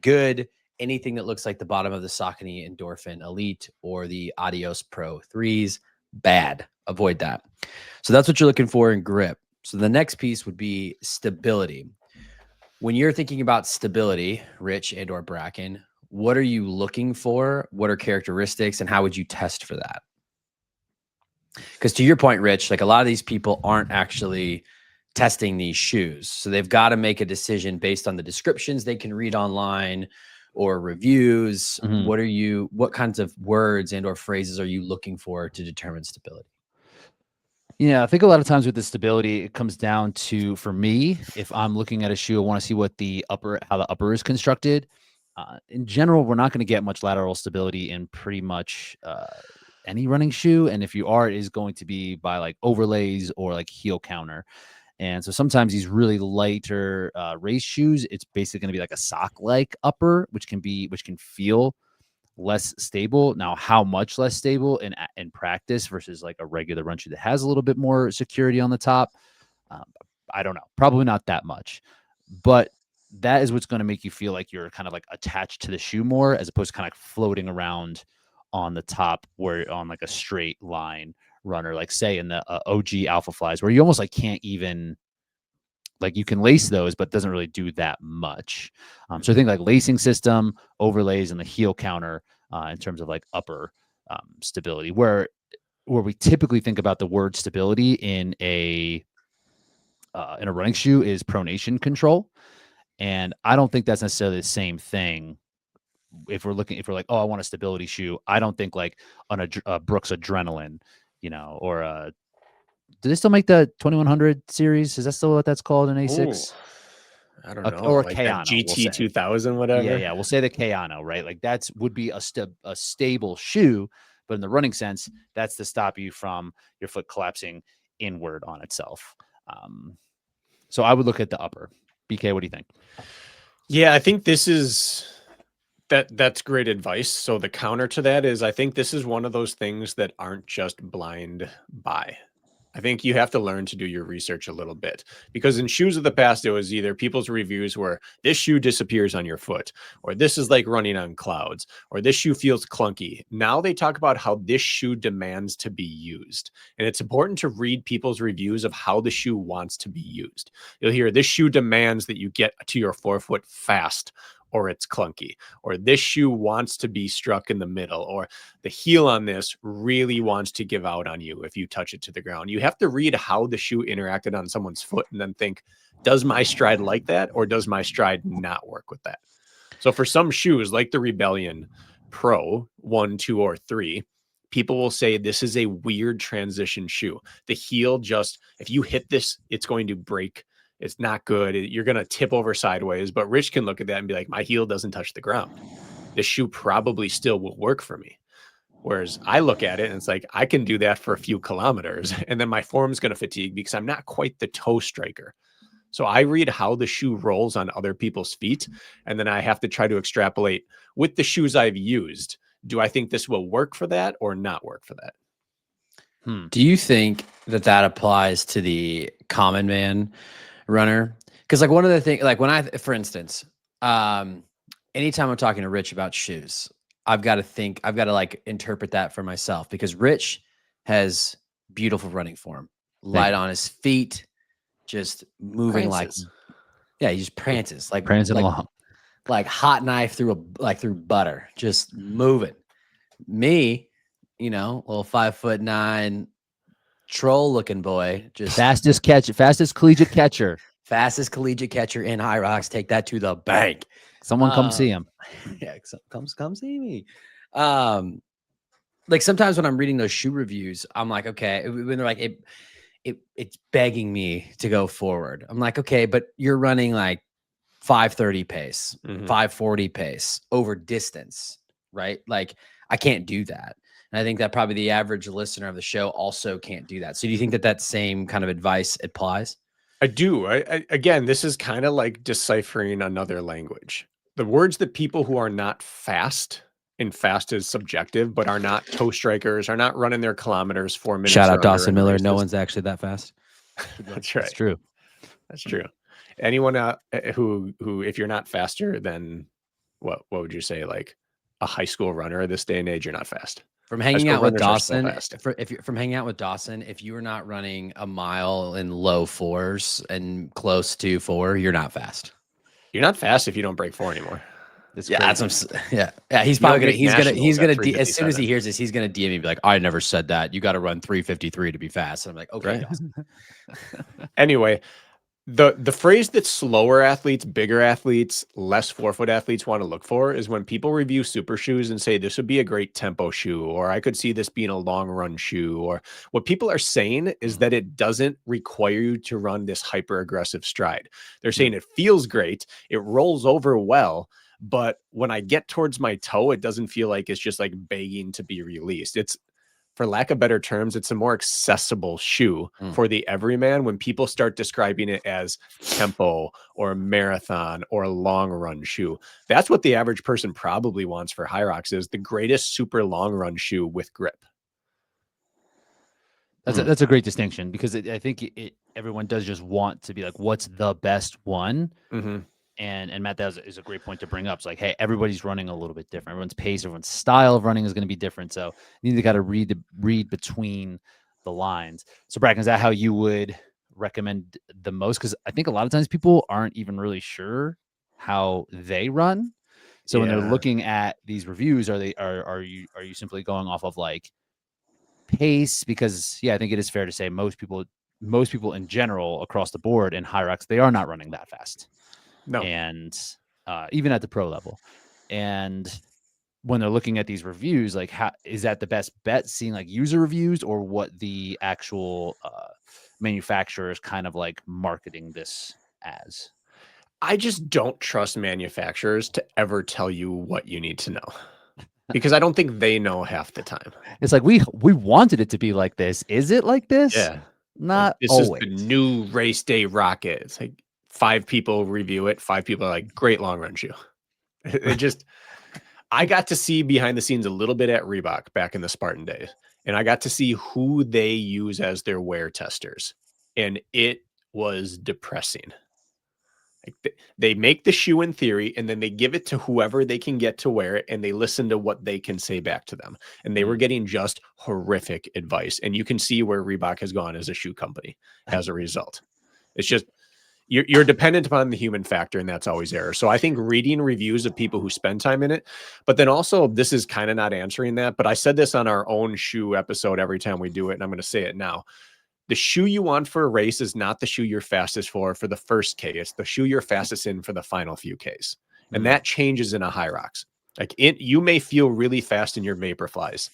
good. Anything that looks like the bottom of the Saucony Endorphin Elite or the Adios Pro 3s, bad. Avoid that. So that's what you're looking for in grip. So the next piece would be stability. When you're thinking about stability, Rich and or Bracken, what are you looking for? What are characteristics and how would you test for that? Because to your point, Rich, like a lot of these people aren't actually testing these shoes. So they've got to make a decision based on the descriptions they can read online or reviews. What kinds of words and or phrases are you looking for to determine stability? Yeah, I think a lot of times with the stability, it comes down to, for me, if I'm looking at a shoe, I want to see how the upper is constructed. In general, we're not going to get much lateral stability in pretty much any running shoe. And if you are, it is going to be by like overlays or like heel counter. And so sometimes these really lighter race shoes, it's basically going to be like a sock-like upper, which can feel less stable. Now, how much less stable in practice versus like a regular run shoe that has a little bit more security on the top, I don't know. Probably not that much, but that is what's going to make you feel like you're kind of like attached to the shoe more, as opposed to kind of floating around on the top, where on like a straight line runner, like say in the OG Alpha Flies, where you almost like can't even, like you can lace those, but it doesn't really do that much. So I think like lacing system, overlays, and the heel counter in terms of like upper stability, where we typically think about the word stability in a running shoe is pronation control. And I don't think that's necessarily the same thing if we're like, oh, I want a stability shoe, I don't think like on a Brooks Adrenaline, or do they still make the 2100 series? Is that still what that's called in A6? I don't know, Or like that Kayano, we'll GT say. 2000, whatever. Yeah, we'll say the Kayano, right? Like would be a stable shoe, but in the running sense, that's to stop you from your foot collapsing inward on itself. So I would look at the upper. BK, what do you think? Yeah, I think this is that's great advice. So the counter to that is I think this is one of those things that aren't just blind buy. I think you have to learn to do your research a little bit, because in shoes of the past, it was either people's reviews were this shoe disappears on your foot, or this is like running on clouds, or this shoe feels clunky. Now they talk about how this shoe demands to be used. And it's important to read people's reviews of how the shoe wants to be used. You'll hear this shoe demands that you get to your forefoot fast, or it's clunky, or this shoe wants to be struck in the middle, or the heel on this really wants to give out on you if you touch it to the ground. You have to read how the shoe interacted on someone's foot and then think, does my stride like that, or does my stride not work with that? So for some shoes like the Rebellion Pro 1, 2, or 3, people will say this is a weird transition shoe. The heel just, if you hit this, it's going to break. It's not good. You're going to tip over sideways. But Rich can look at that and be like, my heel doesn't touch the ground. This shoe probably still will work for me. Whereas I look at it and it's like, I can do that for a few kilometers and then my form's going to fatigue because I'm not quite the toe striker. So I read how the shoe rolls on other people's feet. And then I have to try to extrapolate with the shoes I've used. Do I think this will work for that or not work for that? Do you think that applies to the common man runner? Because like one of the things, like when for instance, anytime I'm talking to Rich about shoes, I've got to like interpret that for myself, because Rich has beautiful running form, light on his feet, just moving Prances. he just prances like prancing along, like hot knife through through butter, just moving. Me, little 5'9" troll looking boy, just fastest collegiate catcher in HYROX. Take that to the bank. Someone come see him. Yeah, come see me. Like sometimes when I'm reading those shoe reviews, I'm like, okay, when they're like it's begging me to go forward. I'm like, okay, but you're running like 5:30 pace, 5:40 pace over distance, right? Like I can't do that. And I think that probably the average listener of the show also can't do that. So do you think that same kind of advice applies? I do. Again, this is kind of like deciphering another language. The words that people who are not fast, and fast is subjective, but are not toe strikers, are not running their kilometers 4 minutes. Shout out Dawson Miller. No one's actually that fast. That's right. That's true. That's true. Anyone who, if you're not faster than what would you say, like a high school runner this day and age, you're not fast. From hanging out with Dawson, if you are not running a mile in low 4s and close to 4, you're not fast. You're not fast if you don't break 4 anymore. Yeah, he's probably he's gonna as soon as he hears this, he's gonna DM me and be like, I never said that. You got to run 3:53 to be fast. And I'm like, okay. Right. Anyway, the phrase that slower athletes, bigger athletes, less forefoot athletes want to look for is when people review super shoes and say this would be a great tempo shoe, or I could see this being a long run shoe, or what people are saying is that it doesn't require you to run this hyper aggressive stride. They're saying it feels great, it rolls over well, but when I get towards my toe, it doesn't feel like it's just like begging to be released. It's, for lack of better terms, it's a more accessible shoe for the everyman when people start describing it as tempo or marathon or long run shoe. That's what the average person probably wants for HYROX, is the greatest super long run shoe with grip. That's a great distinction, because I think everyone does just want to be like, what's the best one? And Matt, that is a great point to bring up. It's like, hey, everybody's running a little bit different. Everyone's pace, everyone's style of running is going to be different. So you need to kind of read between the lines. So Bracken, is that how you would recommend the most? Because I think a lot of times people aren't even really sure how they run. So when they're looking at these reviews, are you simply going off of like pace? Because I think it is fair to say most people in general across the board in HYROX, they are not running that fast. No. And even at the pro level. And when they're looking at these reviews, like, how is that the best bet, seeing like user reviews or what the actual manufacturer is kind of like marketing this as? I just don't trust manufacturers to ever tell you what you need to know, because I don't think they know half the time. It's like, we wanted it to be like this. Is it like this? Yeah. Not This always. is the new race day rocket. It's like 5 people review it. 5 people are like, great long run shoe. It just, I got to see behind the scenes a little bit at Reebok back in the Spartan days. And I got to see who they use as their wear testers. And it was depressing. Like they make the shoe in theory, and then they give it to whoever they can get to wear it, and they listen to what they can say back to them. And they were getting just horrific advice. And you can see where Reebok has gone as a shoe company as a result. It's just, you're dependent upon the human factor, and that's always error. So I think reading reviews of people who spend time in it, but then also, this is kind of not answering that, but I said this on our own shoe episode every time we do it, and I'm going to say it now. The shoe you want for a race is not the shoe you're fastest for the first K. It's the shoe you're fastest in for the final few Ks. And that changes in a HYROX. Like, you may feel really fast in your Vaporflies,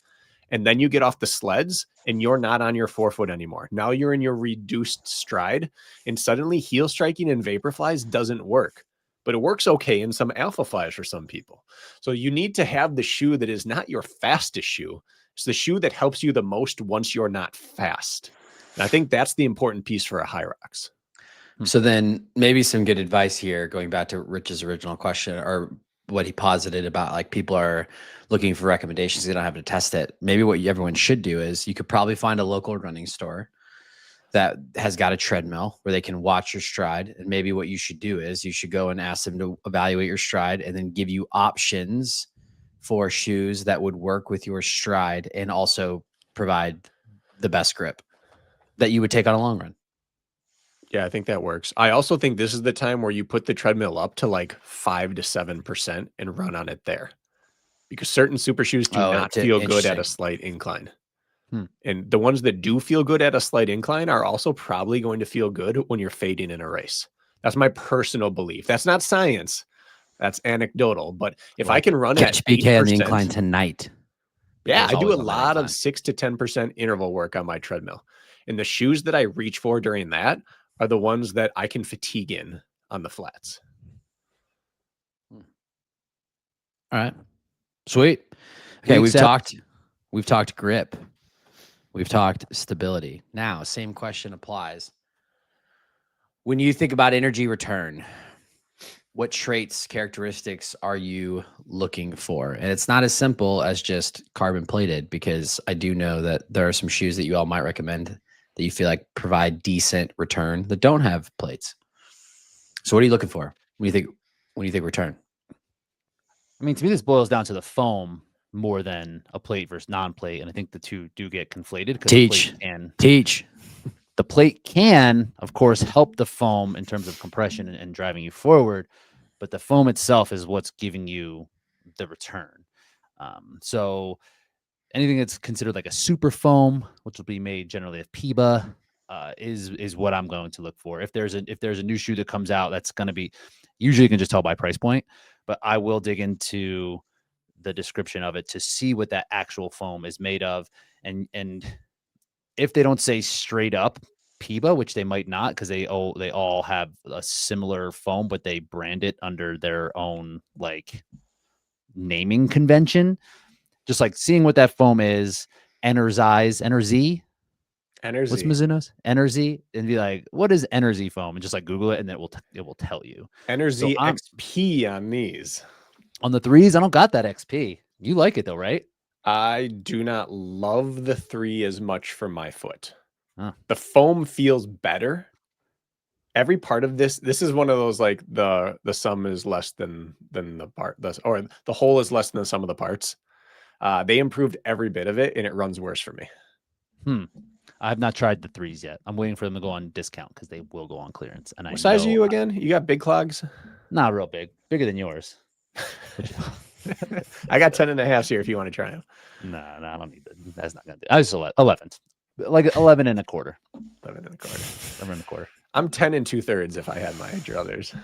and then you get off the sleds and you're not on your forefoot anymore. Now you're in your reduced stride, and suddenly heel striking in Vaporflies doesn't work, but it works okay in some Alpha Flies for some people. So you need to have the shoe that is not your fastest shoe. It's the shoe that helps you the most once you're not fast. And I think that's the important piece for a HYROX. So then maybe some good advice here, going back to Rich's original question, or what he posited about like people are looking for recommendations. They don't have to test it. Maybe what everyone should do is you could probably find a local running store that has got a treadmill where they can watch your stride. And maybe what you should do is you should go and ask them to evaluate your stride and then give you options for shoes that would work with your stride and also provide the best grip that you would take on a long run. Yeah, I think that works. I also think this is the time where you put the treadmill up to like 5 to 7% and run on it there, because certain super shoes do not feel good at a slight incline. And the ones that do feel good at a slight incline are also probably going to feel good when you're fading in a race. That's my personal belief. That's not science. That's anecdotal. But if I can run catch at BK 8%, on the incline tonight. yeah, I do a lot of 6 to 10% interval work on my treadmill. And the shoes that I reach for during that are the ones that I can fatigue in on the flats. All right. Sweet. Okay, we've talked grip. We've talked stability. Now, same question applies. When you think about energy return, what traits, characteristics are you looking for? And it's not as simple as just carbon plated, because I do know that there are some shoes that you all might recommend that you feel like provide decent return that don't have plates. So what are you looking for when you think return? I mean, to me, this boils down to the foam more than a plate versus non-plate, and I think the two do get conflated. Because the plate can, of course, help the foam in terms of compression and driving you forward, but the foam itself is what's giving you the return. So anything that's considered like a super foam, which will be made generally of PEBA, is what I'm going to look for. If there's a new shoe that comes out, that's going to be, usually you can just tell by price point, but I will dig into the description of it to see what that actual foam is made of. And if they don't say straight up PEBA, which they might not, because they all have a similar foam, but they brand it under their own like naming convention. Just like seeing what that foam is, Enerzy, what's Mizuno's Enerzy, and be like, what is Enerzy foam? And just like Google it, and it will tell you. Enerzy XP on these. On the threes, I don't got that XP. You like it though, right? I do not love the 3 as much for my foot. Huh. The foam feels better. Every part of this is one of those like the sum is less than the part, or the whole is less than the sum of the parts. They improved every bit of it, and it runs worse for me. I have not tried the 3s yet. I'm waiting for them to go on discount because they will go on clearance. And what size are you again? You got big clogs? Not real big, bigger than yours. I got 10.5 here if you want to try them. No, I don't need that. That's not gonna do. I was 11, like 11 and a quarter. 11 and a quarter. 11 and a quarter. I'm 10 2/3 if I had my druthers.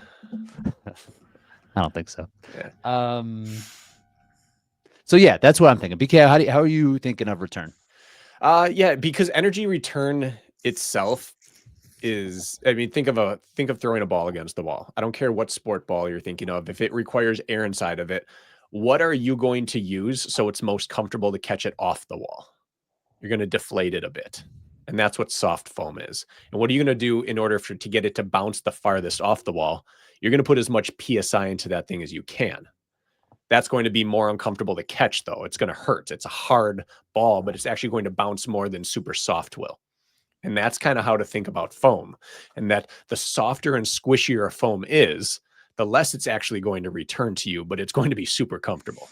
I don't think so. Yeah. So yeah, that's what I'm thinking. BK, how are you thinking of return? Yeah, because energy return itself is, I mean, think of throwing a ball against the wall. I don't care what sport ball you're thinking of. If it requires air inside of it, what are you going to use so it's most comfortable to catch it off the wall? You're going to deflate it a bit. And that's what soft foam is. And what are you going to do in order to get it to bounce the farthest off the wall? You're going to put as much PSI into that thing as you can. That's going to be more uncomfortable to catch, though. It's going to hurt. It's a hard ball, but it's actually going to bounce more than super soft will. And that's kind of how to think about foam. And that the softer and squishier a foam is, the less it's actually going to return to you, but it's going to be super comfortable.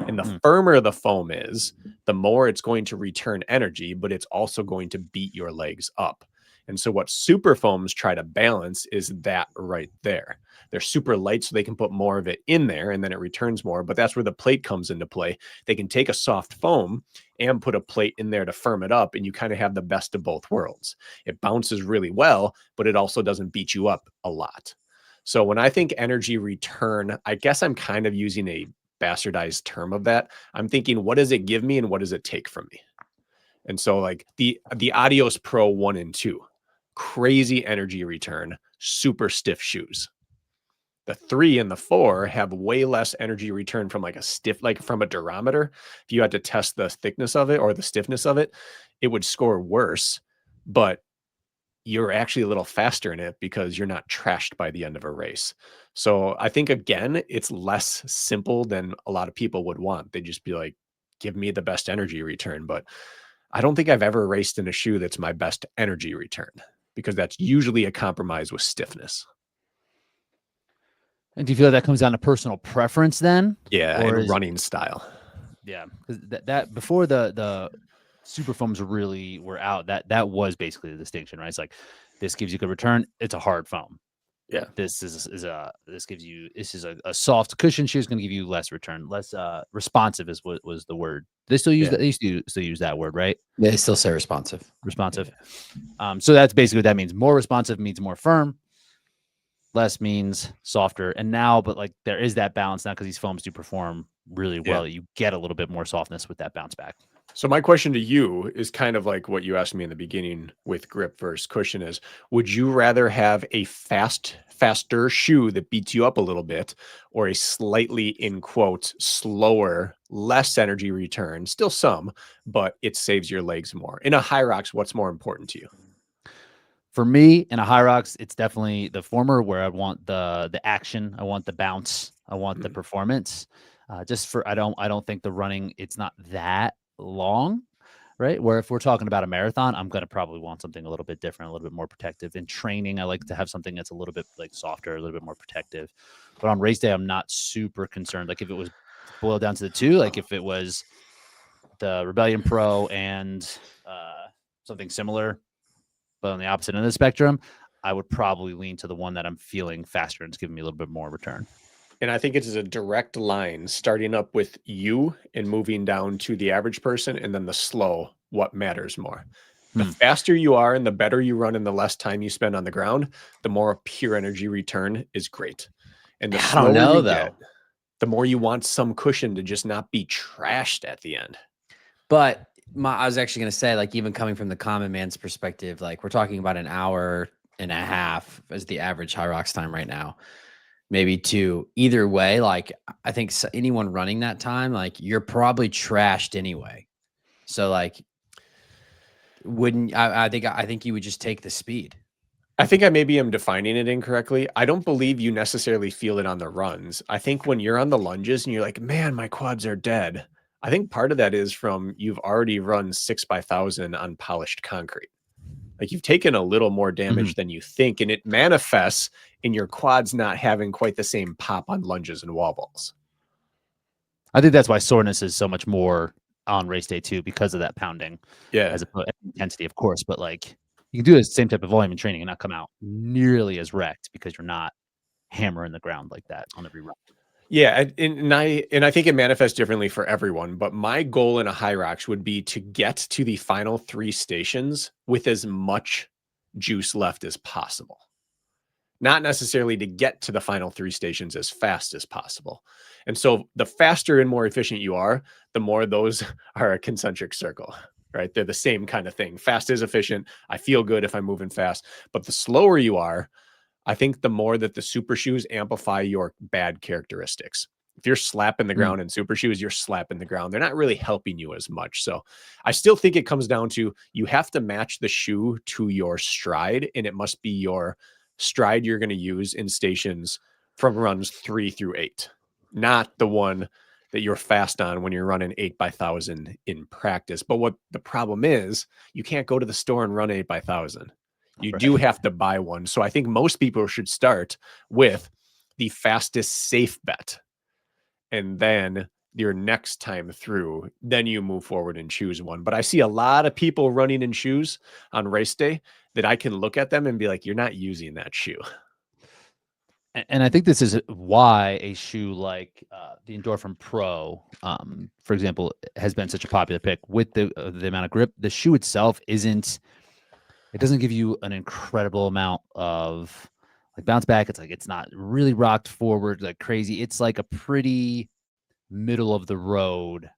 And the firmer the foam is, the more it's going to return energy, but it's also going to beat your legs up. And so what super foams try to balance is that right there. They're super light, so they can put more of it in there and then it returns more. But that's where the plate comes into play. They can take a soft foam and put a plate in there to firm it up, and you kind of have the best of both worlds. It bounces really well, but it also doesn't beat you up a lot. So when I think energy return, I guess I'm kind of using a bastardized term of that. I'm thinking, what does it give me and what does it take from me? And so like the Adios Pro 1 and 2, crazy energy return, super stiff shoes. The 3 and the 4 have way less energy return from like from a durometer. If you had to test the thickness of it or the stiffness of it, it would score worse, but you're actually a little faster in it because you're not trashed by the end of a race. So I think, again, it's less simple than a lot of people would want. They'd just be like, give me the best energy return. But I don't think I've ever raced in a shoe that's my best energy return, because that's usually a compromise with stiffness. And do you feel that comes down to personal preference then? Yeah, Or and running style. Yeah, because that before the super foams really were out, that was basically the distinction, right? It's like, this gives you good return. It's a hard foam. Yeah. This is a soft cushion shoe is going to give you less return, less responsive is what was the word. They still use that. They used to still use that word, right? They still say responsive. Responsive. So that's basically what that means. More responsive means more firm. Less means softer. And now, but like there is that balance now because these foams do perform really well. You get a little bit more softness with that bounce back. So my question to you is kind of like what you asked me in the beginning with grip versus cushion is, would you rather have a faster shoe that beats you up a little bit, or a slightly, in quote, slower, less energy return, still some, but it saves your legs more? In a HYROX, what's more important to you? For me, in a HYROX, it's definitely the former, where I want the action, I want the bounce, I want the performance. I don't think the running, it's not that long, right? Where if we're talking about a marathon, I'm going to probably want something a little bit different, a little bit more protective. In training, I like to have something that's a little bit like softer, a little bit more protective. But on race day, I'm not super concerned. Like if it was boiled down to the two, like if it was the Rebellion Pro and something similar, but on the opposite end of the spectrum, I would probably lean to the one that I'm feeling faster and it's giving me a little bit more return. And I think it's a direct line starting up with you and moving down to the average person, and then the slow, what matters more. The faster you are and the better you run and the less time you spend on the ground, the more pure energy return is great. And the slower you get, the more you want some cushion to just not be trashed at the end. But I was actually going to say, like, even coming from the common man's perspective, like we're talking about an hour and a half as the average HYROX time right now, maybe 2. Either way, like I think anyone running that time, like you're probably trashed anyway. So like, I think you would just take the speed. I think I maybe am defining it incorrectly. I don't believe you necessarily feel it on the runs. I think when you're on the lunges and you're like, man, my quads are dead, I think part of that is from you've already run 6x1,000 on polished concrete. Like you've taken a little more damage than you think, and it manifests in your quads not having quite the same pop on lunges and wall balls. I think that's why soreness is so much more on race day too, because of that pounding. Yeah. As opposed to intensity, of course, but like you can do the same type of volume in training and not come out nearly as wrecked because you're not hammering the ground like that on every run. Yeah, and I think it manifests differently for everyone, but my goal in a HYROX would be to get to the final 3 stations with as much juice left as possible. not necessarily to get to the final 3 stations as fast as possible. And so the faster and more efficient you are, the more those are a concentric circle, right? They're the same kind of thing. Fast is efficient. I feel good if I'm moving fast. But the slower you are, I think the more that the super shoes amplify your bad characteristics. If you're slapping the ground in super shoes, you're slapping the ground. They're not really helping you as much. So I still think it comes down to you have to match the shoe to your stride, and it must be your stride you're going to use in stations from runs 3 through 8, not the one that you're fast on when you're running 8 by 1,000 in practice. But what the problem is, you can't go to the store and run 8 by 1,000. You do have to buy one. So I think most people should start with the fastest safe bet. And then your next time through, then you move forward and choose one. But I see a lot of people running in shoes on race day that I can look at them and be like, you're not using that shoe. And I think this is why a shoe like the Endorphin Pro, for example, has been such a popular pick with the amount of grip. The shoe itself it doesn't give you an incredible amount of like bounce back. It's not really rocked forward like crazy. It's like a pretty middle of the road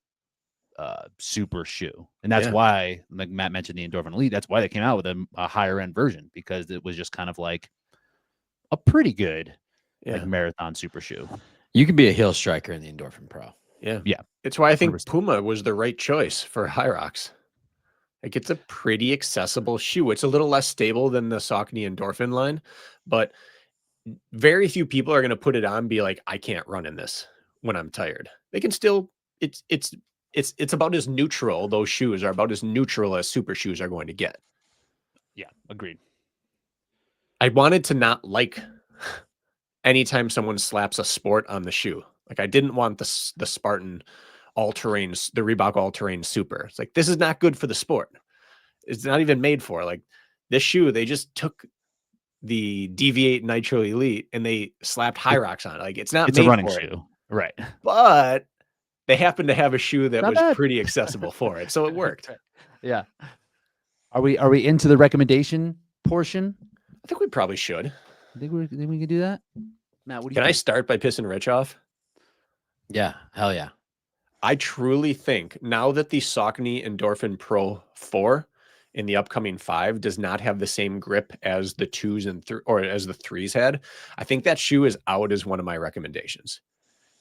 super shoe. And that's why, like Matt mentioned, the Endorphin Elite, that's why they came out with a higher end version, because it was just kind of like a pretty good like marathon super shoe. You can be a heel striker in the Endorphin Pro. Yeah. It's why I think 100%. Puma was the right choice for HYROX. Like, it's a pretty accessible shoe. It's a little less stable than the Saucony Endorphin line, but very few people are going to put it on and be like, I can't run in this when I'm tired. They can still, it's about as neutral. Those shoes are about as neutral as super shoes are going to get. Yeah, agreed. I wanted to not like anytime someone slaps a sport on the shoe. Like, I didn't want the Spartan all-terrain, the Reebok all-terrain super. It's like, this is not good for the sport. It's not even made for, like, this shoe. They just took the Deviate Nitro Elite and they slapped HYROX on it. Like, it's a made running for it. shoe, right? But they happened to have a shoe that Not was bad. pretty accessible for it, so it worked. Yeah. Are we into the recommendation portion? I think we probably should. Think we can do that? Matt, what do you Can I think? start by pissing Rich off? Yeah, hell yeah. I truly think now that the Saucony Endorphin Pro 4 in the upcoming 5 does not have the same grip as the 2s and or as the 3s had, I think that shoe is out as one of my recommendations.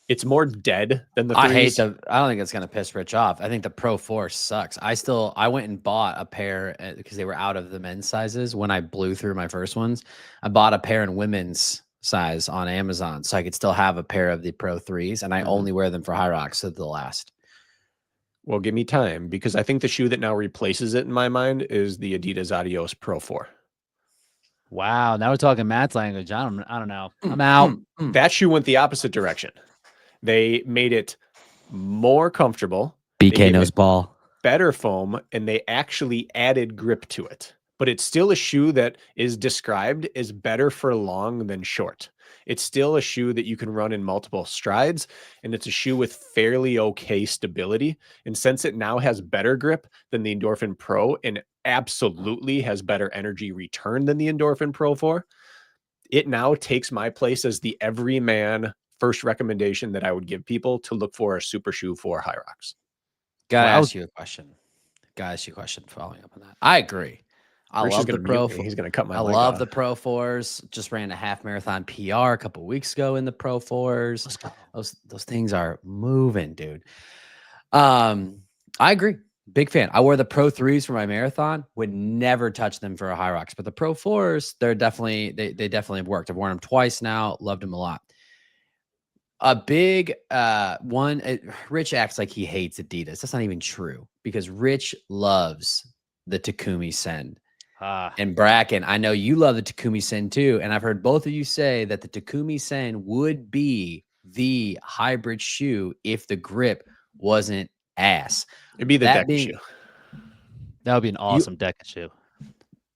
It's more dead than the 3s. I don't think it's going to piss Rich off. I think the Pro 4 sucks. I went and bought a pair because they were out of the men's sizes when I blew through my first ones. I bought a pair in women's size on Amazon so I could still have a pair of the Pro 3s, and I only wear them for HYROX to the last. Well, give me time, because I think the shoe that now replaces it in my mind is the Adidas Adios Pro 4. Wow, now we're talking Matt's language. I don't know. I'm out. That shoe went the opposite direction. They made it more comfortable. BK knows ball. Better foam, and they actually added grip to it. But it's still a shoe that is described as better for long than short. It's still a shoe that you can run in multiple strides, and it's a shoe with fairly okay stability. And since it now has better grip than the Endorphin Pro and absolutely has better energy return than the Endorphin Pro 4, it now takes my place as the everyman first recommendation that I would give people to look for a super shoe for HYROX. Gotta ask you a question. Following up on that. I agree. I love the Pro. He's going to cut my I leg love off. the Pro 4s. Just ran a half marathon PR a couple weeks ago in the Pro 4s. Those things are moving, dude. I agree. Big fan. I wore the Pro 3s for my marathon. Would never touch them for a HYROX, but the Pro 4s, they definitely have worked. I've worn them twice now. Loved them a lot. A big one. Rich acts like he hates Adidas. That's not even true, because Rich loves the Takumi Sen. And Bracken, I know you love the Takumi Sen too, and I've heard both of you say that the Takumi Sen would be the hybrid shoe if the grip wasn't ass. It'd be the DEKA shoe. That would be an awesome DEKA shoe.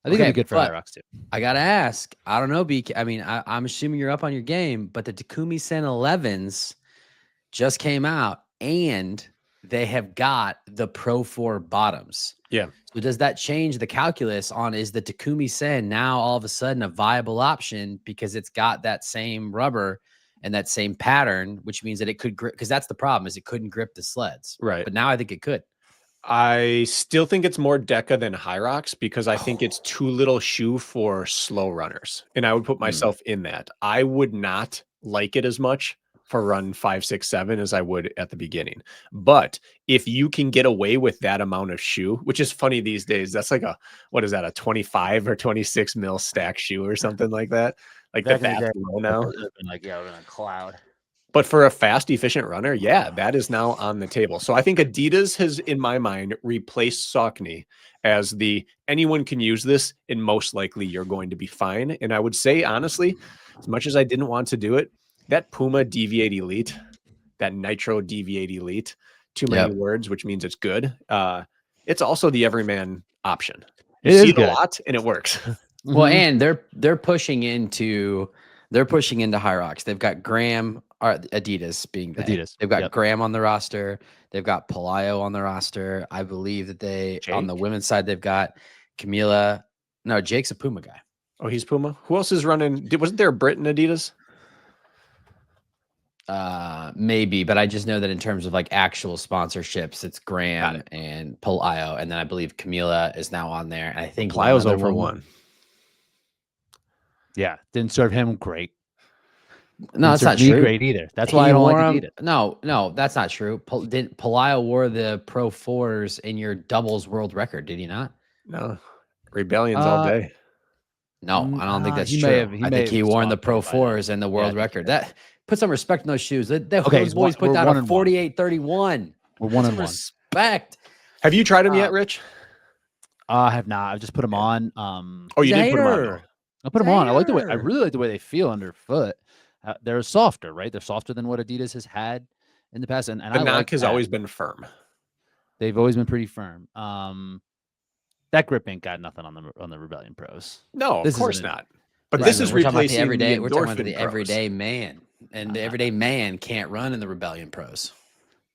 I think it'd be good for HYROX too. I gotta ask. I don't know, BK. I mean, I'm assuming you're up on your game, but the Takumi Sen 11s just came out, and they have got the Pro 4 bottoms. Yeah. So does that change the calculus on, is the Takumi Sen now all of a sudden a viable option because it's got that same rubber and that same pattern, which means that it could grip, because that's the problem, is it couldn't grip the sleds. Right. But now I think it could. I still think it's more DEKA than HYROX because I think it's too little shoe for slow runners. And I would put myself in that. I would not like it as much for run 5, 6, 7 as I would at the beginning. But if you can get away with that amount of shoe, which is funny these days, that's like what is that, a 25 or 26 mil stack shoe or something like that? Like Back in the that's day, low now. it would've been like, yeah, we're in a cloud. But for a fast, efficient runner, yeah, that is now on the table. So I think Adidas has, in my mind, replaced Saucony as the anyone can use this, and most likely you're going to be fine. And I would say, honestly, as much as I didn't want to do it, that Puma DV8 Elite, that Nitro DV8 Elite, too many words, which means it's good. It's also the everyman option. You see it a lot, and it works. Well, and they're pushing into HYROX. They've got Graham, or Adidas being Adidas. They've got Graham on the roster. They've got Pelayo on the roster. I believe that on the women's side, they've got Camila. No, Jake's a Puma guy. Oh, he's Puma. Who else is running? Wasn't there a Brit in Adidas? Maybe, but I just know that in terms of like actual sponsorships, it's Graham and Pelayo, and then I believe Camila is now on there. And I think Pelayo's over one. Yeah, didn't serve him great. No, that's not true. Great either. That's why I don't like Adidas. No, that's not true. Pelayo wore the Pro 4s in your doubles world record, did he not? No, Rebellion's all day. No, I don't think that's true. I think he wore in the Pro 4s and the world record. That put some respect in those shoes. Those boys put down a 48-31. We're 1-1. Respect. Have you tried them yet, Rich? I have not. I've just put them on. Oh, you did put them on. I put them on. I like the way. I really like the way they feel underfoot. They're softer, right? They're softer than what Adidas has had in the past, and the knock has always been firm. They've always been pretty firm. That grip ain't got nothing on the Rebellion Pros. No, of course not. But this is replacing the everyday. We're talking about the everyday man, and the everyday man can't run in the Rebellion Pros.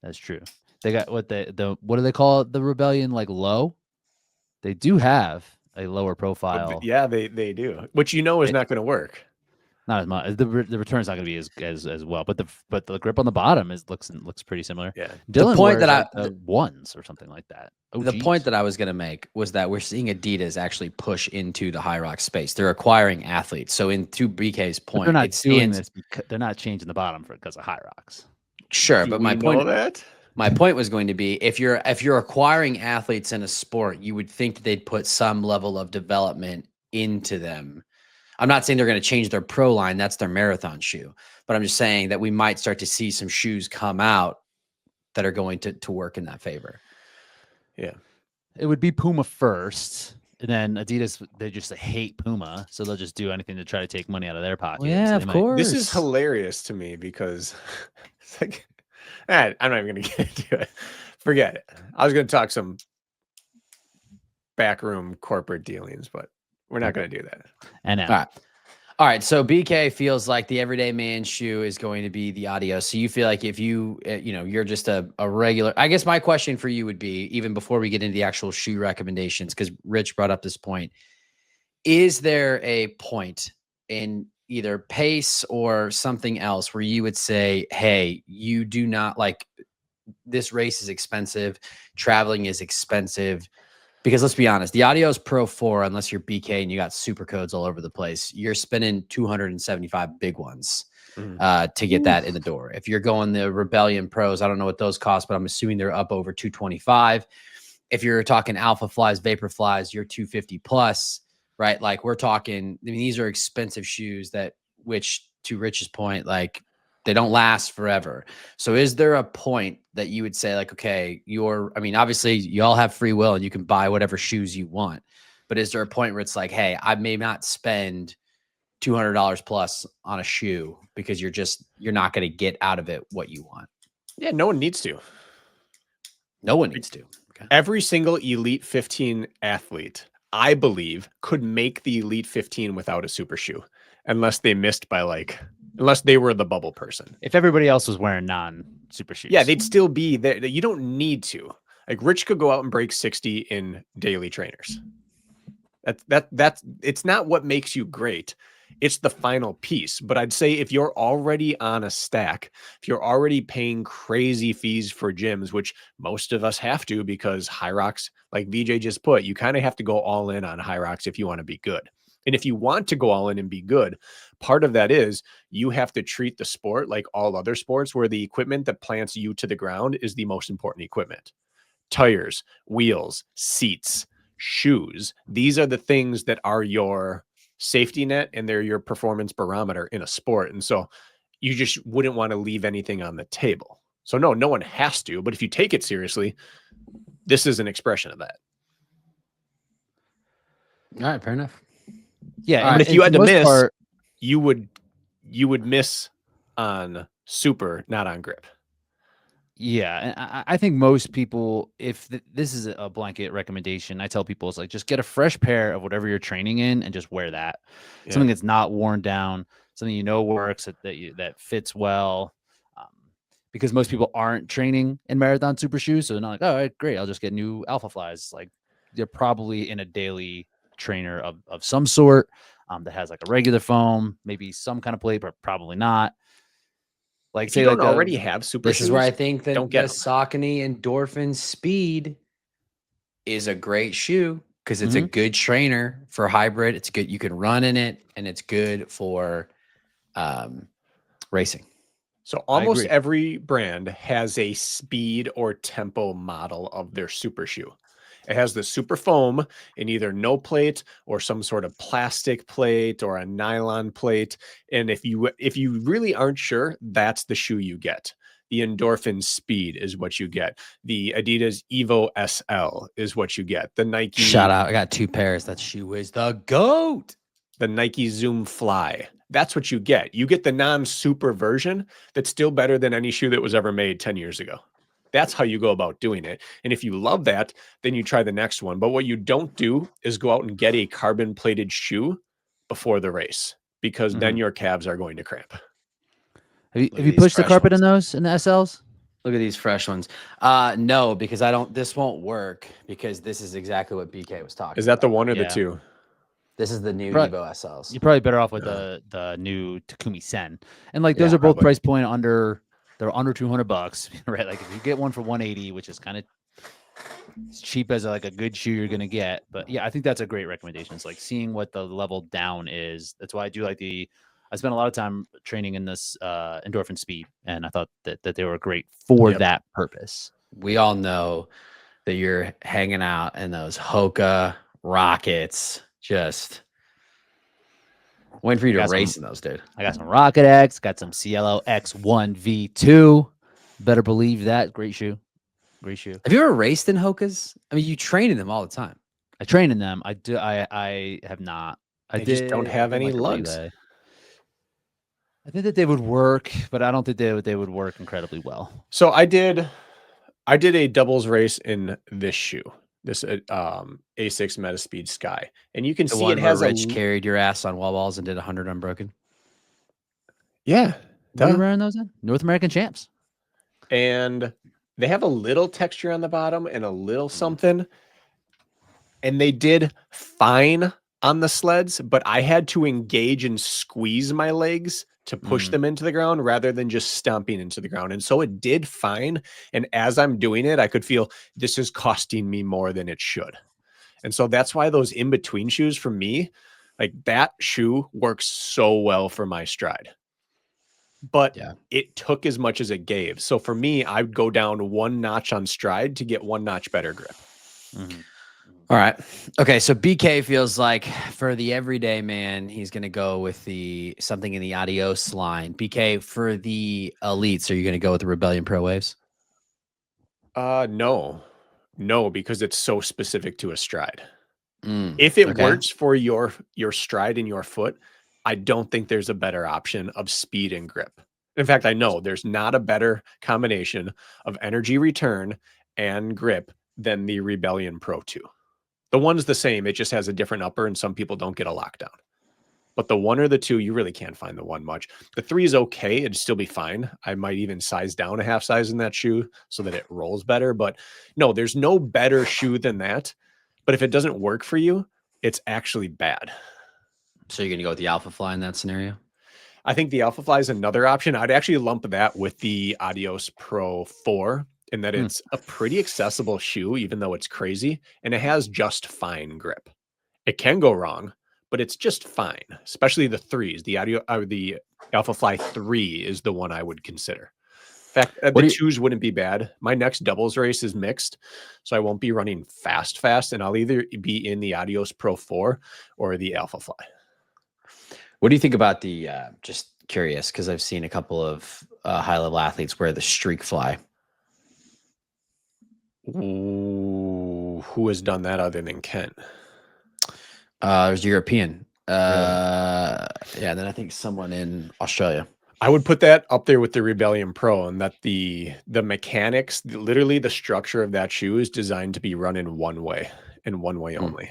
That's true. They got what do they call it? The Rebellion like low? They do have a lower profile. Yeah, they do, which is not going to work. Not as much. The return's not going to be as well, but the grip on the bottom looks pretty similar. Yeah. Dylan, the point that ones or something like that. The point that I was going to make was that we're seeing Adidas actually push into the HYROX space. They're acquiring athletes. So to BK's point, they're not doing this because they're not changing the bottom because of HYROX. Sure, but my point was going to be, if you're acquiring athletes in a sport, you would think that they'd put some level of development into them. I'm not saying they're going to change their pro line. That's their marathon shoe. But I'm just saying that we might start to see some shoes come out that are going to work in that favor. Yeah. It would be Puma first. And then Adidas, they just hate Puma. So they'll just do anything to try to take money out of their pocket. Well, yeah, so of course. This is hilarious to me because it's like, I'm not even going to get into it. Forget it. I was going to talk some backroom corporate dealings, but we're not going to do that. And all right. So BK feels like the everyday man shoe is going to be the Adios. So you feel like if you're just a regular, I guess my question for you would be, even before we get into the actual shoe recommendations, because Rich brought up this point, is there a point in either pace or something else where you would say, hey, you do not like, this race is expensive, traveling is expensive? Because let's be honest, the Adios Pro 4, unless you're BK and you got super codes all over the place, you're spending 275 big ones to get that in the door. If you're going the Rebellion Pros, I don't know what those cost, but I'm assuming they're up over 225. If you're talking Alpha Flies, Vapor Flies, you're 250 plus, right? Like we're talking, these are expensive shoes which to Rich's point, like they don't last forever. So is there a point that you would say like, okay, obviously you all have free will and you can buy whatever shoes you want, but is there a point where it's like, hey, I may not spend $200 plus on a shoe because you're not going to get out of it what you want? Yeah. No one needs to. No one needs to. Okay. Every single Elite 15 athlete, I believe, could make the Elite 15 without a super shoe unless they missed by unless they were the bubble person. If everybody else was wearing non-super shoes. Yeah, they'd still be there. You don't need to. Like Rich could go out and break 60 in daily trainers. That's it's not what makes you great. It's the final piece. But I'd say if you're already on a stack, if you're already paying crazy fees for gyms, which most of us have to because HYROX, like VJ just put, you kind of have to go all in on HYROX if you want to be good. And if you want to go all in and be good, part of that is you have to treat the sport like all other sports where the equipment that plants you to the ground is the most important equipment. Tires, wheels, seats, shoes. These are the things that are your safety net and they're your performance barometer in a sport. And so you just wouldn't want to leave anything on the table. So no one has to, but if you take it seriously, this is an expression of that. All right, fair enough. Yeah, But if you had to miss, you would miss on super, not on grip. Yeah, and I think most people, if this is a blanket recommendation, I tell people it's like just get a fresh pair of whatever you're training in and just wear that. Yeah. Something that's not worn down, something you know works, that fits well. Because most people aren't training in marathon super shoes, so they're not like, oh, all right, great, I'll just get new Alpha Flies. Like they're probably in a daily trainer of some sort that has like a regular foam, maybe some kind of plate, but probably not. Like if say you don't like already have super This shoes, is where I think that don't the get 'em. Saucony Endorphin Speed is a great shoe because it's a good trainer for hybrid. It's good. You can run in it, and it's good for racing. So almost every brand has a speed or tempo model of their super shoe. It has the super foam in either no plate or some sort of plastic plate or a nylon plate. And if you really aren't sure, that's the shoe you get. The Endorphin Speed is what you get. The Adidas Evo SL is what you get. The Nike Shout out. I got 2 pairs. That shoe is the GOAT. The Nike Zoom Fly. That's what you get. You get the non-super version that's still better than any shoe that was ever made 10 years ago. That's how you go about doing it. And if you love that, then you try the next one. But what you don't do is go out and get a carbon plated shoe before the race because then your calves are going to cramp. Have you pushed the carpet in those in the SLs? Look at these fresh ones. No, because this won't work because this is exactly what BK was talking about. Is that the one or the two? This is the new Evo SLs. You're probably better off with the new Takumi Sen. And like those are both price point they're under $200, right? Like if you get one for 180, which is kind of as cheap as like a good shoe you're gonna get. But yeah, I think that's a great recommendation. It's like seeing what the level down is. That's why I do like I spent a lot of time training in this Endorphin Speed, and I thought that they were great for that purpose. We all know that you're hanging out in those Hoka Rockets, just waiting for you to race in those, dude. I got some Rocket X, got some CLO X1 V2. Better believe that. Great shoe. Great shoe. Have you ever raced in Hokas? I mean, you train in them all the time. I train in them. I do. I have not. I just don't have any lugs. I think that they would work, but I don't think they would work incredibly well. So I did a doubles race in this shoe, this A6 Metaspeed Sky, and you can see it has Rich carried your ass on wall balls and did 100 unbroken. Yeah, what are you wearing those in? North American champs, and they have a little texture on the bottom and a little something, and they did fine on the sleds, but I had to engage and squeeze my legs to push them into the ground rather than just stomping into the ground. And so it did fine. And as I'm doing it, I could feel this is costing me more than it should. And so that's why those in-between shoes for me, like that shoe works so well for my stride. But it took as much as it gave. So for me, I would go down 1 notch on stride to get 1 notch better grip. All right. Okay. So BK feels like for the everyday man, he's going to go with something in the Adios line. BK, for the elites, are you going to go with the Rebellion Pro Waves? No, because it's so specific to a stride. If it works for your stride and your foot, I don't think there's a better option of speed and grip. In fact, I know there's not a better combination of energy return and grip than the Rebellion Pro 2. The one's the same. It just has a different upper, and some people don't get a lockdown. But the 1 or the 2, you really can't find the 1 much. The 3 is okay. It'd still be fine. I might even size down a half size in that shoe so that it rolls better. But no, there's no better shoe than that. But if it doesn't work for you, it's actually bad. So you're going to go with the Alpha Fly in that scenario? I think the Alpha Fly is another option. I'd actually lump that with the Adios Pro 4 in that it's a pretty accessible shoe, even though it's crazy, and it has just fine grip. It can go wrong, but it's just fine, especially the 3s. The Alpha Fly 3 is the one I would consider. In fact, the 2s wouldn't be bad. My next doubles race is mixed, so I won't be running fast, and I'll either be in the Adios Pro 4 or the Alpha Fly. What do you think about the, just curious, because I've seen a couple of high-level athletes wear the Streak Fly. Ooh, who has done that other than Kent? There's European. Yeah, then I think someone in Australia. I would put that up there with the Rebellion Pro, and that the mechanics, literally the structure of that shoe is designed to be run in one way and one way only.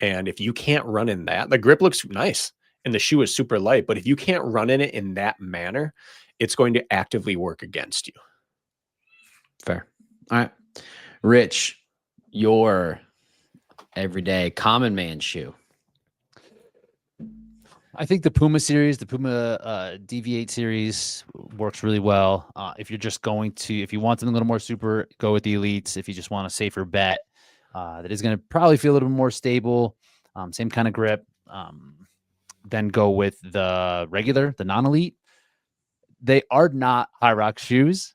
And if you can't run in that, the grip looks nice and the shoe is super light, but if you can't run in it in that manner, it's going to actively work against you. Fair. All right. Rich, your everyday common man shoe. I think the Puma series, the Puma DV8 series works really well. If you're just going to, if you want something a little more super, go with the Elites. If you just want a safer bet, that is going to probably feel a little bit more stable, same kind of grip, then go with the regular, the non-elite. They are not HYROX shoes.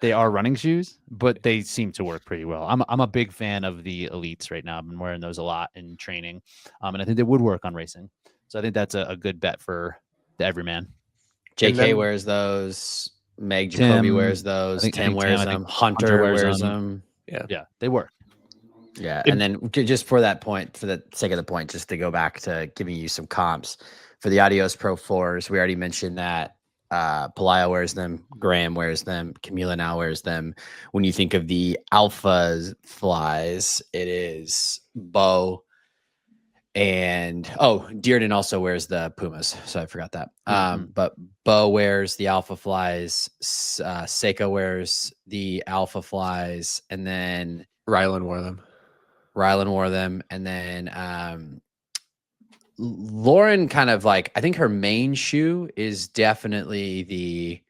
They are running shoes, but they seem to work pretty well. I'm a big fan of the Elites right now. I've been wearing those a lot in training, and I think they would work on racing. So I think that's a good bet for the everyman. JK wears those. Meg Jacoby wears those. Tim wears them. Hunter wears them. Yeah, they work. Yeah, and then just for that point, for the sake of the point, just to go back to giving you some comps for the Adios Pro 4s, we already mentioned that Pelayo wears them, Graham wears them, Camila now wears them. When you think of the Alpha Flies, it is Bo and Dearden also wears the Pumas, so I forgot that. But Bo wears the Alpha Flies, Seiko wears the Alpha Flies, and then Rylan wore them. And then Lauren kind of like, I think her main shoe is definitely the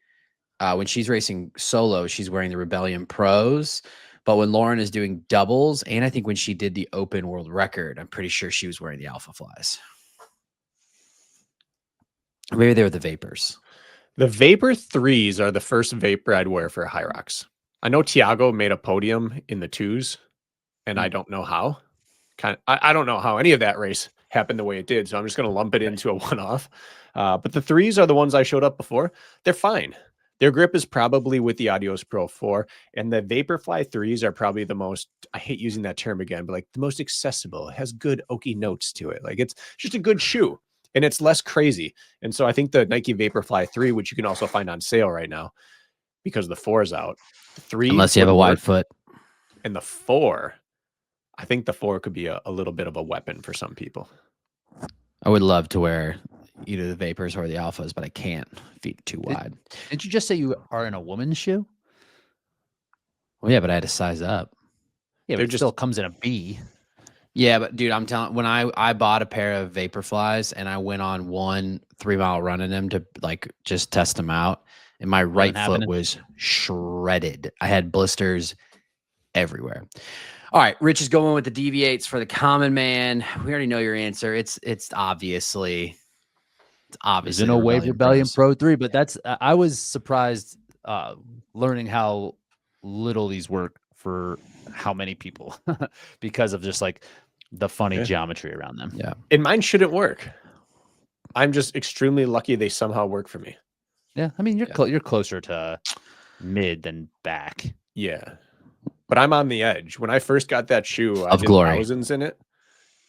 when she's racing solo, she's wearing the Rebellion Pros. But when Lauren is doing doubles, and I think when she did the Open World Record, I'm pretty sure she was wearing the Alpha Flies. Or maybe they were the Vapors. The Vapor 3s are the first Vapor I'd wear for HYROX. I know Tiago made a podium in the 2s, and I don't know how. I don't know how any of that race happened the way it did, so I'm just going to lump it into a one-off. But the 3s are the ones I showed up before. They're fine. Their grip is probably with the Adios Pro 4, and the Vaporfly 3s are probably the most, I hate using that term again, but like the most accessible. It has good oaky notes to it. Like it's just a good shoe, and it's less crazy. And so I think the Nike Vaporfly 3, which you can also find on sale right now because the 4 is out. The 3, unless you have a wide foot. And the 4, I think the 4 could be a little bit of a weapon for some people. I would love to wear either the Vapors or the Alphas, but I can't. Feet too wide. Didn't you just say you are in a woman's shoe? Well, yeah, but I had to size up. Yeah, but it still comes in a B. Yeah, but dude, I'm telling, when I bought a pair of Vaporflies and I went on 1 3-mile run in them to like just test them out, and my right foot was shredded. I had blisters everywhere. All right, Rich is going with the DV8s for the common man. We already know your answer. It's obviously There's no way Rebellion Pro 3, but that's I was surprised learning how little these work for how many people because of just like the funny geometry around them. Yeah, and mine shouldn't work. I'm just extremely lucky they somehow work for me. Yeah, I mean you're closer to mid than back. Yeah. But I'm on the edge. When I first got that shoe, I did thousands in it,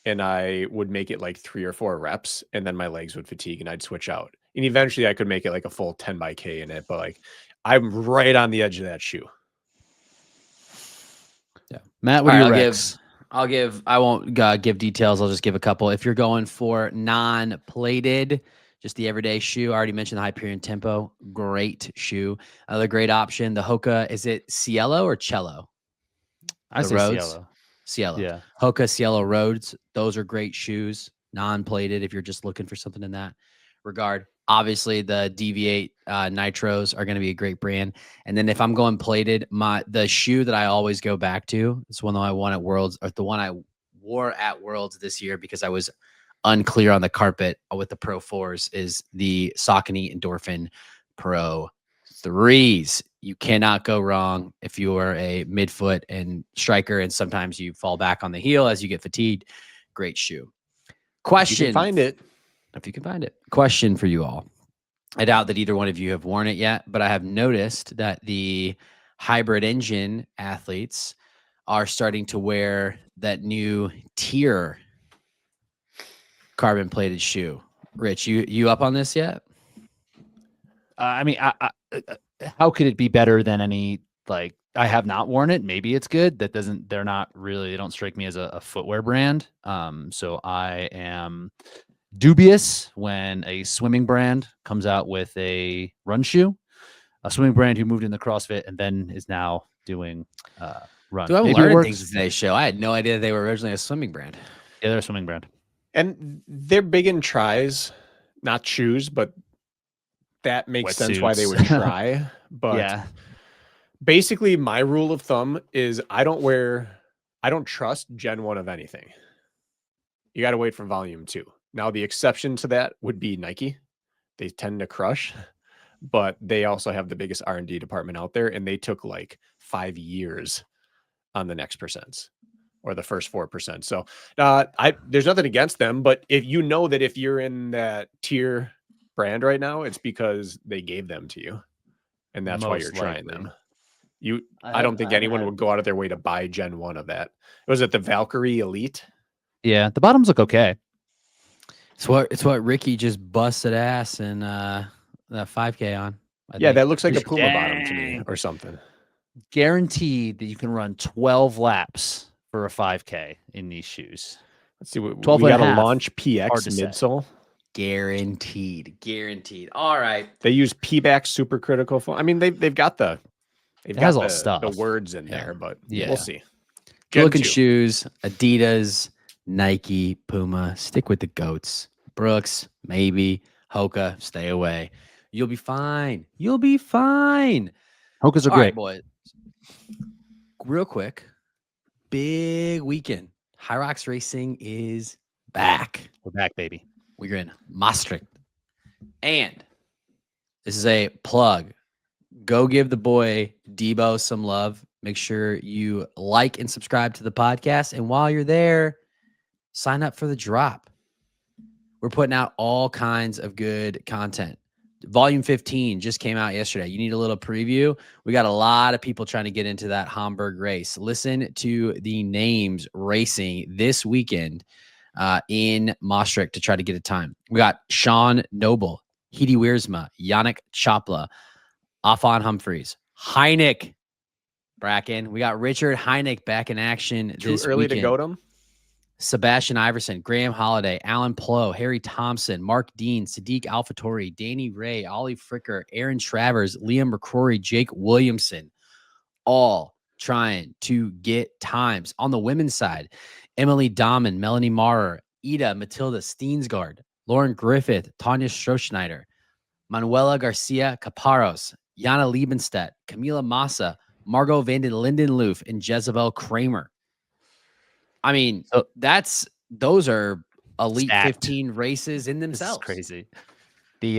and I would make it like 3 or 4 reps, and then my legs would fatigue, and I'd switch out. And eventually, I could make it like a full 10 by K in it. But like, I'm right on the edge of that shoe. Yeah, Matt, what are your recs? I won't give details. I'll just give a couple. If you're going for non-plated, just the everyday shoe, I already mentioned the Hyperion Tempo. Great shoe. Another great option. The Hoka, is it Cielo or Cello? I The say Rhodes? Cielo. Cielo. Yeah. Hoka Cielo Rhodes. Those are great shoes. Non-plated if you're just looking for something in that regard. Obviously, the Deviate Nitros are going to be a great brand. And then if I'm going plated, the shoe that I always go back to, it's one that I won at Worlds, or the one I wore at Worlds this year because I was unclear on the carpet with the Pro 4s, is the Saucony Endorphin Pro 3s. You cannot go wrong if you are a midfoot and striker, and sometimes you fall back on the heel as you get fatigued. Great shoe. Question. You can find it. If you can find it. Question for you all. I doubt that either one of you have worn it yet, but I have noticed that the hybrid engine athletes are starting to wear that new tier carbon plated shoe. Rich, you up on this yet? I mean, how could it be better than any, like, I have not worn it. Maybe it's good. They don't strike me as a footwear brand. So I am dubious when a swimming brand comes out with a run shoe, a swimming brand who moved into CrossFit and then is now doing run. Dude, I'm Maybe it learning works. things in today's show. I had no idea they were originally a swimming brand. Yeah, they're a swimming brand. And they're big in tries, not shoes, but that makes sense why they would try. But yeah, basically my rule of thumb is I don't trust Gen 1 of anything. You got to wait for volume 2. Now, the exception to that would be Nike. They tend to crush, but they also have the biggest R&D department out there, and they took like 5 years on the next percents or the first 4%. So there's nothing against them, but if you know that if you're in that tier brand right now, it's because they gave them to you, and that's why you're trying them. I don't think anyone would go out of their way to buy Gen 1 of that. Was it the Valkyrie Elite? Yeah, the bottoms look okay. It's what Ricky just busted ass in that 5K on. I think. That looks like a Puma bottom to me or something. Guaranteed that you can run 12 laps for a 5K in these shoes. Let's see. We 12 got and a a half. Launch PX Hard to say. midsole. Guaranteed. All right. They use P-back supercritical foam. I mean, they've got the words in there, but we'll see. Good looking shoes, Adidas, Nike, Puma. Stick with the goats. Brooks, maybe. Hoka, stay away. You'll be fine. Hokas are All great. right, boys. Real quick, big weekend. HYROX Racing is back. We're back, baby. We're in Maastricht. And this is a plug. Go give the boy Debo some love. Make sure you like and subscribe to the podcast. And while you're there, sign up for the drop. We're putting out all kinds of good content. Volume 15 just came out yesterday. You need a little preview. We got a lot of people trying to get into that Hamburg race. Listen to the names racing this weekend in Maastricht to try to get a time. We got Sean Noble, Hedy Wiersma, Yannick Chopla, Afan Humphreys, Heineck Bracken. We got Richard Heineck back in action this Too early weekend. to go to him. Sebastian Iverson, Graham Holiday, Alan Plow, Harry Thompson, Mark Dean, Sadiq Alfatori, Danny Ray, Ollie Fricker, Aaron Travers, Liam McCrory, Jake Williamson, all trying to get times. On the women's side, Emily Dahman, Melanie Maurer, Ida Matilda Steensgaard, Lauren Griffith, Tanya Strohschneider, Manuela Garcia Caparros, Jana Liebenstedt, Camila Massa, Margot Vanden Lindenloof, and Jezebel Kramer. I mean, those are elite Stacked. 15 races in themselves. This is crazy.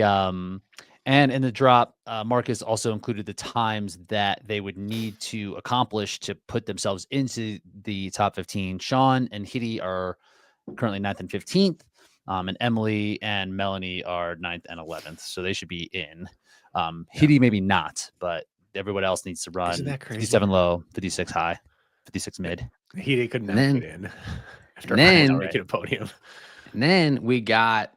And in the drop, Marcus also included the times that they would need to accomplish to put themselves into the top 15. Sean and Hedy are currently 9th and 15th. And Emily and Melanie are 9th and 11th. So they should be in. Hedy maybe not, but everyone else needs to run 57 low, 56 high, 56 mid. He could not get in after making a podium. And then we got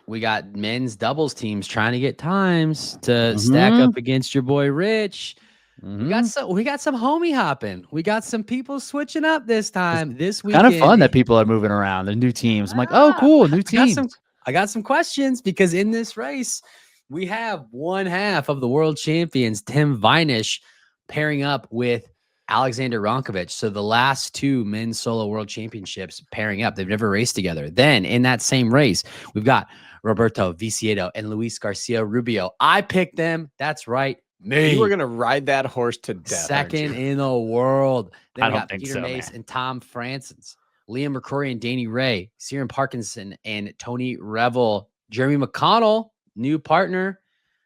men's doubles teams trying to get times to stack up against your boy Rich. We got some homie hopping. We got some people switching up this time. This weekend. Kind of fun that people are moving around. The new teams. I'm like, oh, cool, new teams. I got some questions because in this race, we have one half of the world champions, Tim Vinish, pairing up with Alexander Ronkovich. So the last two men's solo world championships pairing up. They've never raced together. Then in that same race, we've got Roberto Viciedo and Luis Garcia Rubio. I picked them. That's right. Me. You were going to ride that horse to death. Second in the world. Then I we don't got think Peter so, Mace man. and Tom Francis, Liam McCrory and Danny Ray, Ciaran Parkinson and Tony Revel, Jeremy McConnell, new partner.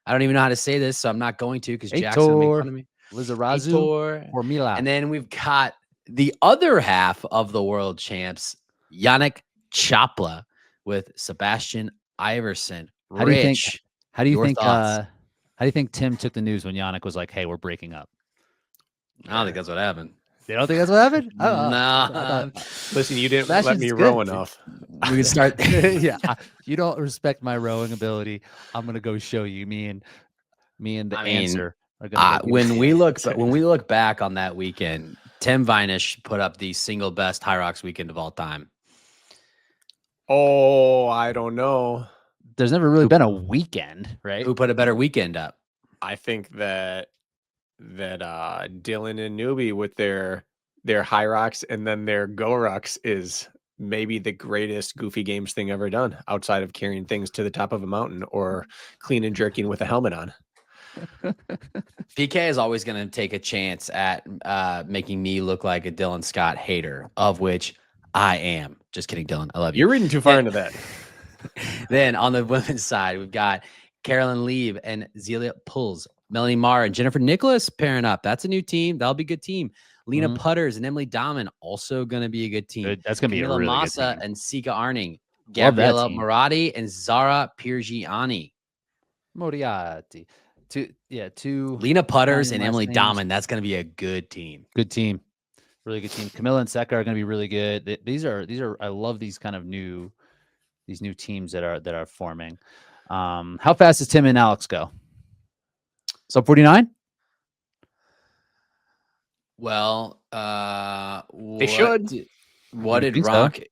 I don't even know how to say this, so I'm not going to because Jackson will make fun of me. Lizarazu or Mila. And then we've got the other half of the world champs, Yannick Chapla with Sebastian Iverson. How do you think? Rich, How do you your think? thoughts? How do you think Tim took the news when Yannick was like, "Hey, we're breaking up"? I don't think that's what happened. You don't think that's what happened? Nah. Listen, you didn't Sebastian's let me good. row enough. We can start. Yeah, you don't respect my rowing ability. I'm gonna go show you. Me and the I mean, answer. Are gonna go when we look back on that weekend, Tim Vinish put up the single best HYROX weekend of all time. Oh, I don't know. There's never really been a weekend, right? Who put a better weekend up? I think that Dylan and Newbie with their HYROX and then their GoRux is maybe the greatest Goofy Games thing ever done outside of carrying things to the top of a mountain or clean and jerking with a helmet on. PK is always going to take a chance at making me look like a Dylan Scott hater, of which I am. Just kidding, Dylan. I love you. You're reading too far into that. Then on the women's side, we've got Carolyn Lieb and Zelia Pulls, Melanie Marr and Jennifer Nicholas pairing up. That's a new team. That'll be a good team. Lena Putters and Emily Dahman also going to be a good team. That's going to be a really Massa good team. and Sika Arning, Love that Gabriela team. Murati and Zara Piergiani. Moriarty. Two Lena Putters and last Emily names. Dahman. That's going to be a good team. Good team. Really good team. Camilla and Seka are going to be really good. These are I love these kind of new teams that are forming. How fast does Tim and Alex go? Sub 49? Well, They should. What did think so. Ronk?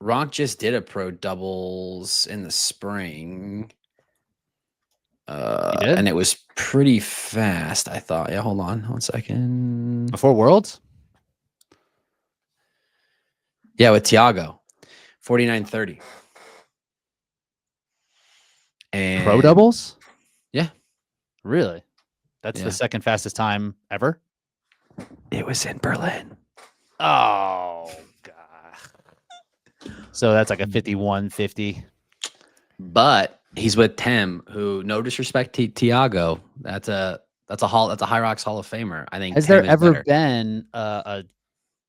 Ronk just did a pro doubles in the spring. did? And it was pretty fast, I thought. Yeah, hold on 1 second. Before Worlds? Yeah, with Tiago. 49:30. And Pro doubles? Yeah. Really? That's Yeah. the second fastest time ever? It was in Berlin. Oh, God. So that's like a 51-50. But he's with Tim, who, no disrespect to Tiago, that's a HYROX Hall of Famer. I think. Has Tim there is ever better. been a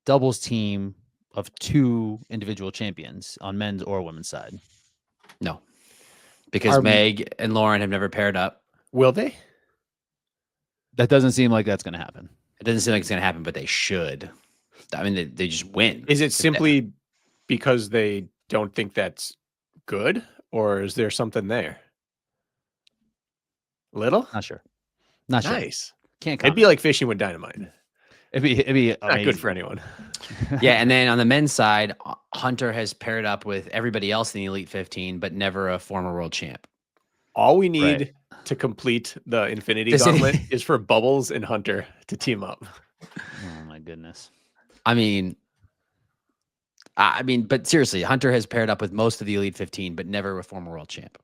doubles team of two individual champions on men's or women's side? No, because Meg and Lauren have never paired up. Will they? That doesn't seem like that's going to happen. It doesn't seem like it's going to happen, but they should. I mean, they just win. Is it simply because they don't think that's good, or is there something there? Little? Not sure. Not sure. Nice. Can't It'd comment. be like fishing with dynamite. It'd be Not amazing. good for anyone. Yeah, and then on the men's side, Hunter has paired up with everybody else in the Elite 15, but never a former world champ. All we need to complete the Infinity Gauntlet is for Bubbles and Hunter to team up. Oh my goodness. I mean, but seriously, Hunter has paired up with most of the Elite 15, but never a former world champ.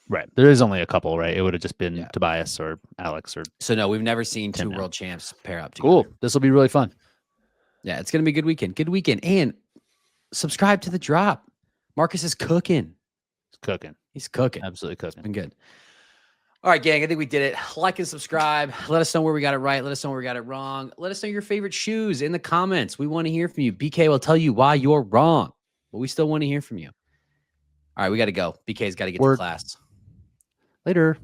Right. There is only a couple, right? It would have just been Yeah. Tobias or Alex or So no, we've never seen two now. world champs pair up together. Cool. This will be really fun. Yeah, it's gonna be a good weekend. Good weekend. And subscribe to the drop. Marcus is cooking. It's cooking. He's cooking. Absolutely cooking. Been good. All right, gang. I think we did it. Like and subscribe. Let us know where we got it right. Let us know where we got it wrong. Let us know your favorite shoes in the comments. We want to hear from you. BK will tell you why you're wrong, but we still want to hear from you. All right, we got to go. BK's got to get to Word. class. Later.